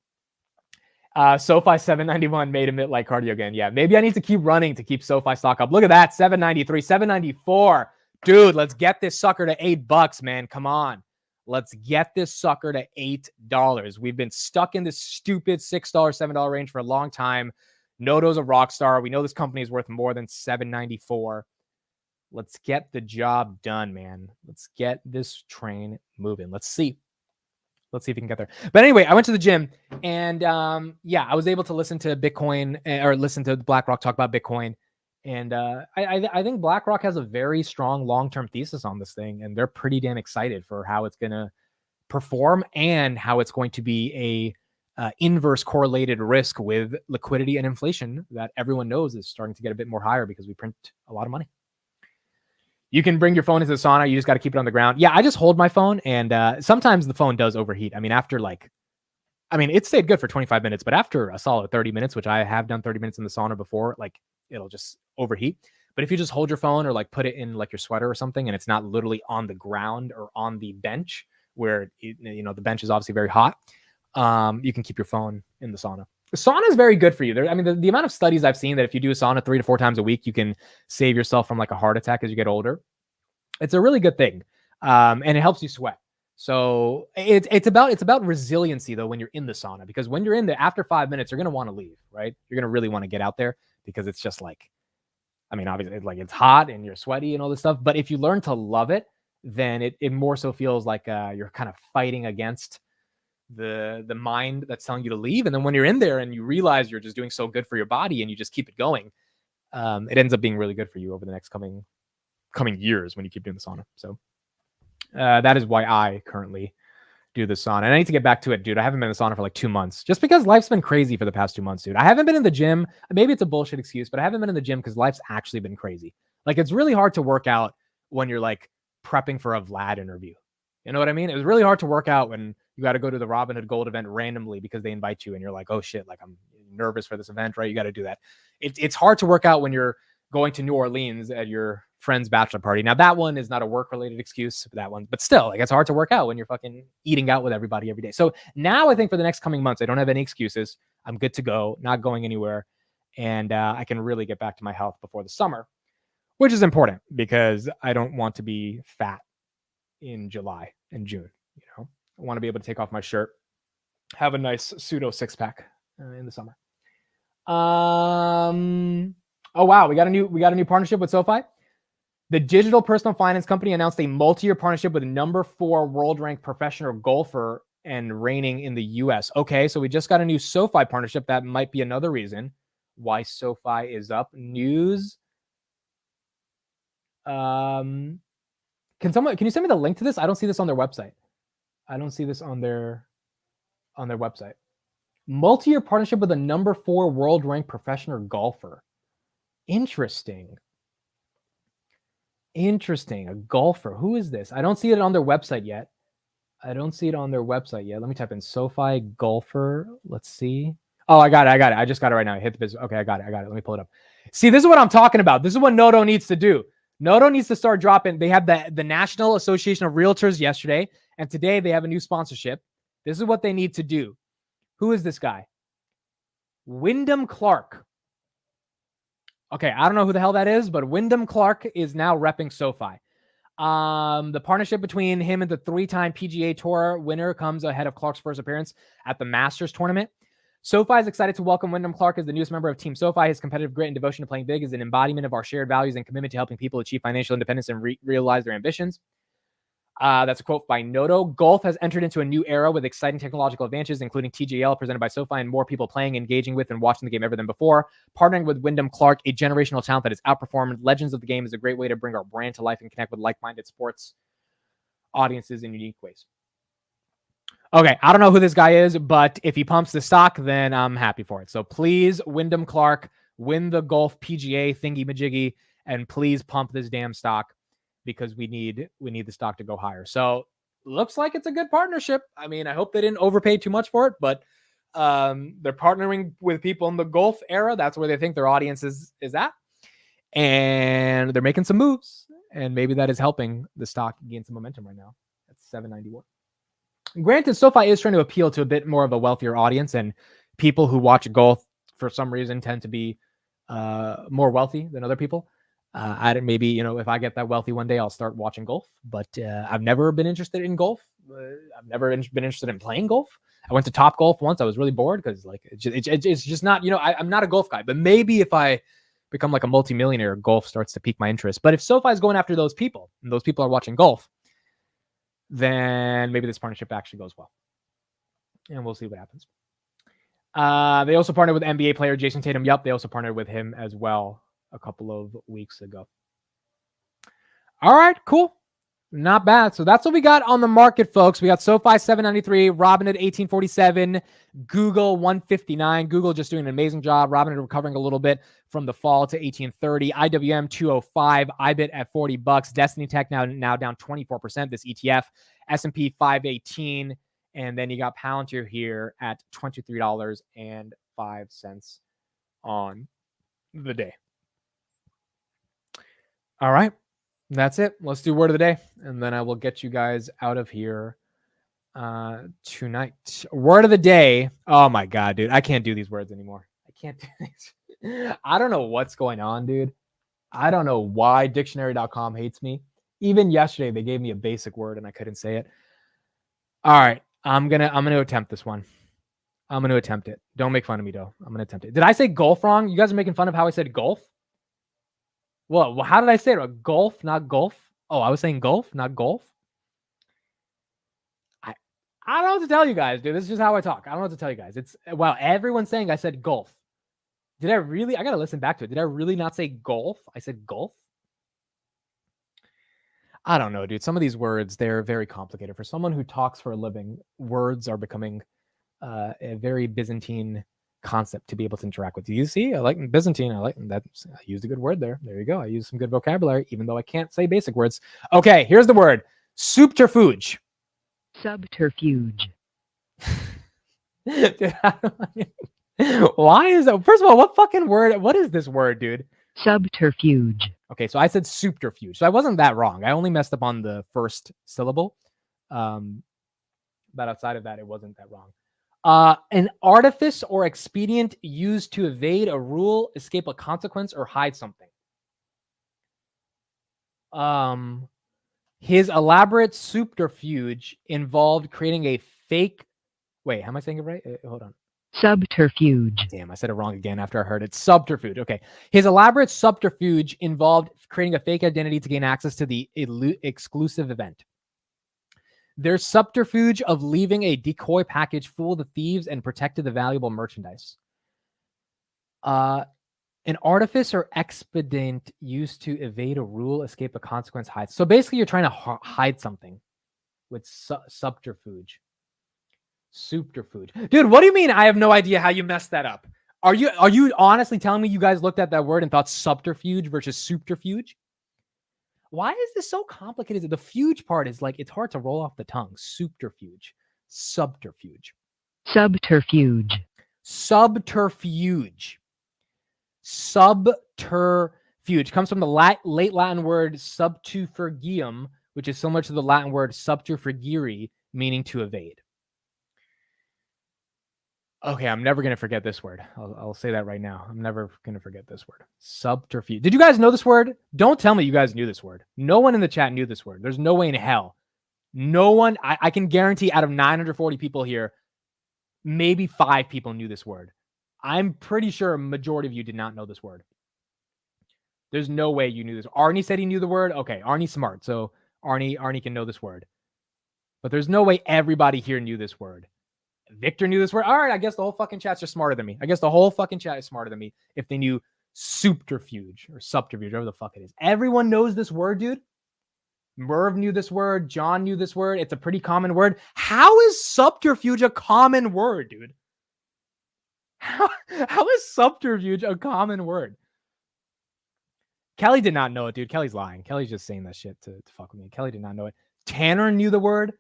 SOFI 791 made him like cardio again. Yeah, maybe I need to keep running to keep SOFI stock up. Look at that, 793, 794. Dude, let's get this sucker to $8, man. Come on. Let's get this sucker to $8. We've been stuck in this stupid $6, $7 range for a long time. Noto's a rock star. We know this company is worth more than $7.94. Let's get the job done, man. Let's get this train moving. Let's see. Let's see if we can get there. But anyway, I went to the gym, and I was able to listen to Bitcoin, or listen to BlackRock talk about Bitcoin. And I think BlackRock has a very strong long-term thesis on this thing, and they're pretty damn excited for how it's going to perform and how it's going to be a inverse correlated risk with liquidity and inflation that everyone knows is starting to get a bit more higher because we print a lot of money. You can bring your phone into the sauna. You just got to keep it on the ground. Yeah, I just hold my phone, and sometimes the phone does overheat. I mean, it stayed good for 25 minutes, but after a solid 30 minutes, which I have done 30 minutes in the sauna before, like it'll just overheat. But if you just hold your phone or like put it in like your sweater or something, and it's not literally on the ground or on the bench where, the bench is obviously very hot, you can keep your phone in the sauna. The sauna is very good for you. The amount of studies I've seen that if you do a sauna 3 to 4 times a week, you can save yourself from like a heart attack as you get older. It's a really good thing. And it helps you sweat. So it's about resiliency though when you're in the sauna, because when you're in there after 5 minutes, you're going to want to leave, right? You're going to really want to get out there because it's just like, obviously like it's hot and you're sweaty and all this stuff. But if you learn to love it, then it more so feels like you're kind of fighting against the mind that's telling you to leave. And then when you're in there and you realize you're just doing so good for your body and you just keep it going, it ends up being really good for you over the next coming years when you keep doing the sauna. So that is why I currently do the sauna. And I need to get back to it, dude. I haven't been in the sauna for like 2 months just because life's been crazy for the past 2 months, dude. I haven't been in the gym. Maybe it's a bullshit excuse, but I haven't been in the gym because life's actually been crazy. Like it's really hard to work out when you're like prepping for a Vlad interview. You know what I mean? It was really hard to work out when you got to go to the Robinhood Gold event randomly because they invite you and you're like, oh shit, like I'm nervous for this event, right? You got to do that. It's hard to work out when you're going to New Orleans at your friend's bachelor party. Now that one is not a work-related excuse for that one, but still, like it's hard to work out when you're fucking eating out with everybody every day. So now I think for the next coming months, I don't have any excuses. I'm good to go, not going anywhere. And I can really get back to my health before the summer, which is important because I don't want to be fat in July and June. I want to be able to take off my shirt, have a nice pseudo 6-pack in the summer. Oh wow, we got a new partnership with SOFI. The digital personal finance company announced a multi-year partnership with number 4 world-ranked professional golfer and reigning in the U.S. Okay, so we just got a new SOFI partnership. That might be another reason why SOFI is up. News. Can you send me the link to this? I don't see this on their website. I don't see this on their website. Multi-year partnership with a number 4 world-ranked professional golfer. Interesting. Interesting. A golfer. Who is this? I don't see it on their website yet. Let me type in SoFi golfer. Let's see. Oh, I got it. I just got it right now. I hit the business. Okay, I got it. Let me pull it up. See, this is what I'm talking about. This is what Noto needs to do. Noto needs to start dropping. They have the National Association of Realtors yesterday, and today they have a new sponsorship. This is what they need to do. Who is this guy? Wyndham Clark. Okay, I don't know who the hell that is, but Wyndham Clark is now repping SoFi. The partnership between him and the 3-time PGA Tour winner comes ahead of Clark's first appearance at the Masters tournament. SoFi is excited to welcome Wyndham Clark as the newest member of Team SoFi. His competitive grit and devotion to playing big is an embodiment of our shared values and commitment to helping people achieve financial independence and realize their ambitions. That's a quote by Noto. Golf has entered into a new era with exciting technological advances, including TGL presented by SoFi and more people playing, engaging with, and watching the game ever than before. Partnering with Wyndham Clark, a generational talent that has outperformed legends of the game, is a great way to bring our brand to life and connect with like-minded sports audiences in unique ways. Okay, I don't know who this guy is, but if he pumps the stock, then I'm happy for it. So please, Wyndham Clark, win the golf PGA thingy-majiggy, and please pump this damn stock because we need the stock to go higher. So looks like it's a good partnership. I mean, I hope they didn't overpay too much for it, but they're partnering with people in the golf era. That's where they think their audience is at. And they're making some moves, and maybe that is helping the stock gain some momentum right now. That's $7.91. Granted, SoFi is trying to appeal to a bit more of a wealthier audience, and people who watch golf for some reason tend to be more wealthy than other people. Maybe, if I get that wealthy one day, I'll start watching golf, but I've never been interested in golf. I've never been interested in playing golf. I went to Top Golf once. I was really bored because it's just not, I'm not a golf guy, but maybe if I become like a multimillionaire, golf starts to pique my interest. But if SoFi is going after those people and those people are watching golf, then maybe this partnership actually goes well. And we'll see what happens. They also partnered with NBA player Jason Tatum. Yup, they also partnered with him as well a couple of weeks ago. All right, cool. Not bad. So that's what we got on the market, folks. We got SoFi 793, Robinhood 1847, Google 159. Google just doing an amazing job. Robinhood recovering a little bit from the fall to 1830. IWM 205, IBIT at $40. Destiny Tech now down 24%. This ETF, S&P 518, and then you got Palantir here at $23.05 on the day. All right. That's it. Let's do word of the day, and then I will get you guys out of here tonight. Word of the day. Oh my God, dude. I can't do these words anymore. I can't do these. I don't know what's going on, dude. I don't know why dictionary.com hates me. Even yesterday, they gave me a basic word and I couldn't say it. All right. I'm gonna attempt this one. I'm gonna attempt it. Don't make fun of me though. I'm gonna attempt it. Did I say golf wrong? You guys are making fun of how I said golf? Well, how did I say it? Golf, not golf. Oh, I was saying golf, not golf. I don't know what to tell you guys, dude. This is just how I talk. I don't know what to tell you guys. It's wow, everyone's saying I said golf. Did I really? I gotta listen back to it. Did I really not say golf? I said golf. I don't know, dude. Some of these words, they're very complicated. For someone who talks for a living, words are becoming a very Byzantine concept to be able to interact with. Do you see? I like Byzantine. I like that. I used a good word there. There you go. I used some good vocabulary, even though I can't say basic words. Okay, here's the word. Subterfuge. Subterfuge. Dude, why is that? First of all, what fucking word? What is this word, dude? Subterfuge. Okay, so I said subterfuge. So I wasn't that wrong. I only messed up on the first syllable. But outside of that, it wasn't that wrong. An artifice or expedient used to evade a rule, escape a consequence, or hide something. His elaborate subterfuge involved creating a fake. Wait, how am I saying it right? Hold on. Subterfuge. Damn, I said it wrong again after I heard it. Subterfuge. Okay. His elaborate subterfuge involved creating a fake identity to gain access to the exclusive event. Their subterfuge of leaving a decoy package fooled the thieves and protected the valuable merchandise. An artifice or expedient used to evade a rule, escape a consequence, hide. So basically, you're trying to hide something with subterfuge. Subterfuge. Dude, what do you mean? I have no idea how you messed that up. Are you honestly telling me you guys looked at that word and thought subterfuge versus subterfuge? Why is this so complicated? The fuge part is like, it's hard to roll off the tongue. Subterfuge. Subterfuge. Subterfuge. Subterfuge. Subterfuge comes from the late Latin word subterfugium, which is similar to the Latin word subterfugere, meaning to evade. Okay, I'm never going to forget this word. I'll say that right now. I'm never going to forget this word. Subterfuge. Did you guys know this word? Don't tell me you guys knew this word. No one in the chat knew this word. There's no way in hell. No one, I can guarantee out of 940 people here, maybe 5 people knew this word. I'm pretty sure a majority of you did not know this word. There's no way you knew this. Arnie said he knew the word. Okay, Arnie's smart, so Arnie can know this word. But there's no way everybody here knew this word. Victor knew this word. All right, I guess the whole fucking chat's just smarter than me. I guess the whole fucking chat is smarter than me if they knew subterfuge or subterfuge, whatever the fuck it is. Everyone knows this word, dude. Merv knew this word. John knew this word. It's a pretty common word. How is subterfuge a common word, dude? How is subterfuge a common word? Kelly did not know it, dude. Kelly's lying. Kelly's just saying that shit to fuck with me. Kelly did not know it. Tanner knew the word.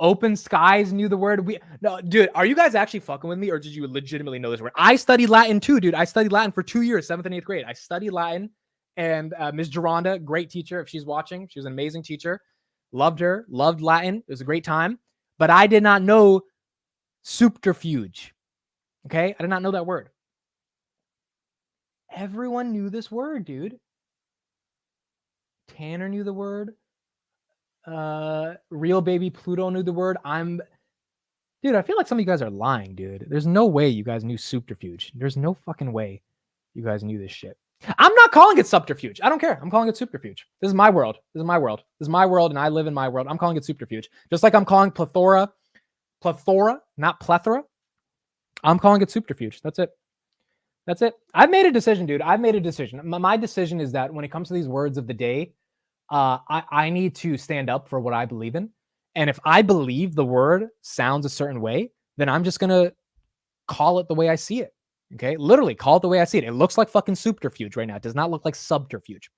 Open Skies knew the word. No, dude, are you guys actually fucking with me, or did you legitimately know this word? I studied Latin too, dude. I studied Latin for 2 years, 7th and 8th grade. I studied Latin, and Ms. Geronda, great teacher. If she's watching, she was an amazing teacher. Loved her. Loved Latin. It was a great time. But I did not know subterfuge. Okay? I did not know that word. Everyone knew this word, dude. Tanner knew the word. Real baby Pluto knew the word. Dude, I feel like some of you guys are lying, dude. There's no way you guys knew subterfuge. There's no fucking way you guys knew this shit. I'm not calling it subterfuge. I don't care. I'm calling it subterfuge. This is my world. This is my world. This is my world, and I live in my world. I'm calling it subterfuge. Just like I'm calling plethora, not plethora. I'm calling it subterfuge. That's it. That's it. I've made a decision, dude. I've made a decision. My decision is that when it comes to these words of the day, I need to stand up for what I believe in. And if I believe the word sounds a certain way, then I'm just going to call it the way I see it. Okay. Literally call it the way I see it. It looks like fucking subterfuge right now. It does not look like subterfuge.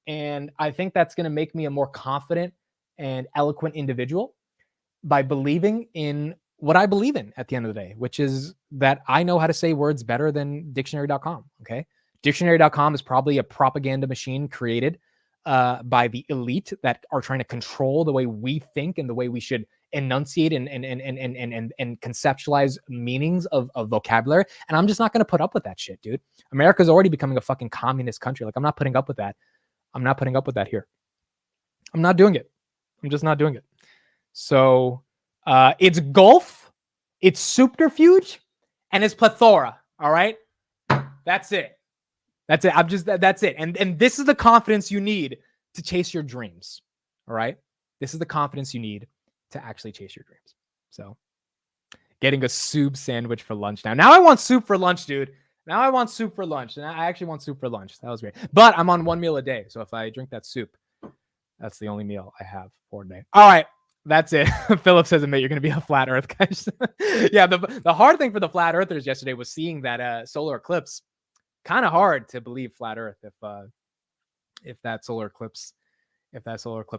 And I think that's going to make me a more confident and eloquent individual by believing in what I believe in at the end of the day, which is that I know how to say words better than dictionary.com. Okay. Dictionary.com is probably a propaganda machine created by the elite that are trying to control the way we think and the way we should enunciate and conceptualize meanings of vocabulary. And I'm just not going to put up with that shit, dude. America's already becoming a fucking communist country. Like, I'm not putting up with that. I'm not putting up with that here. I'm not doing it. I'm just not doing it. So it's Gulf, it's subterfuge, and it's plethora. All right. That's it. That's it. That's it. And this is the confidence you need to chase your dreams. All right. This is the confidence you need to actually chase your dreams. So getting a soup sandwich for lunch now. Now I want soup for lunch, dude. Now I want soup for lunch. And I actually want soup for lunch. That was great. But I'm on 1 meal a day. So if I drink that soup, that's the only meal I have for a day. All right. That's it. Philip says, mate, you're going to be a flat earth guy. Yeah. The hard thing for the flat earthers yesterday was seeing that solar eclipse. Kind of hard to believe flat earth if that solar eclipse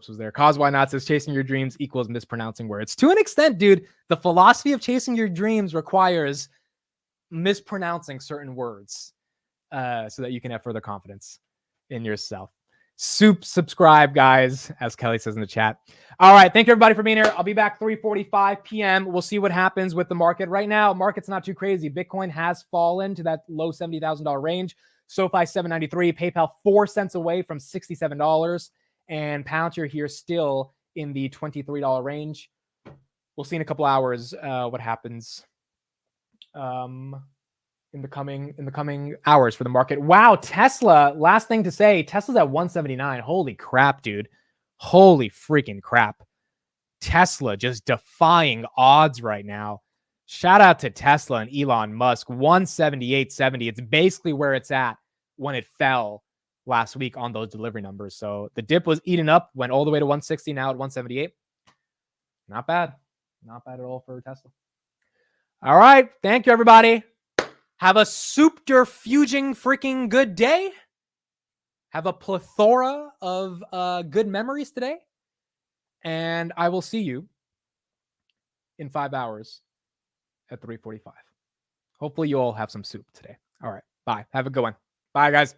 was there. Cause Why Not says chasing your dreams equals mispronouncing words. To an extent, dude, the philosophy of chasing your dreams requires mispronouncing certain words so that you can have further confidence in yourself. Subscribe, guys, as Kelly says in the chat. All right. Thank you, everybody, for being here. I'll be back 3:45 p.m. We'll see what happens with the market. Right now, market's not too crazy. Bitcoin has fallen to that low $70,000 range. SoFi $7.93. PayPal 4 cents away from $67. And Palantir here still in the $23 range. We'll see in a couple hours what happens in the coming hours for the market. Wow, Tesla, last thing to say, Tesla's at 179. Holy crap, dude. Holy freaking crap. Tesla just defying odds right now. Shout out to Tesla and Elon Musk. 178.70. It's basically where it's at when it fell last week on those delivery numbers. So the dip was eaten up, went all the way to 160, now at 178. Not bad. Not bad at all for Tesla. All right. Thank you, everybody. Have a subterfuging freaking good day. Have a plethora of good memories today. And I will see you in 5 hours at 3:45. Hopefully you all have some soup today. All right. Bye. Have a good one. Bye, guys.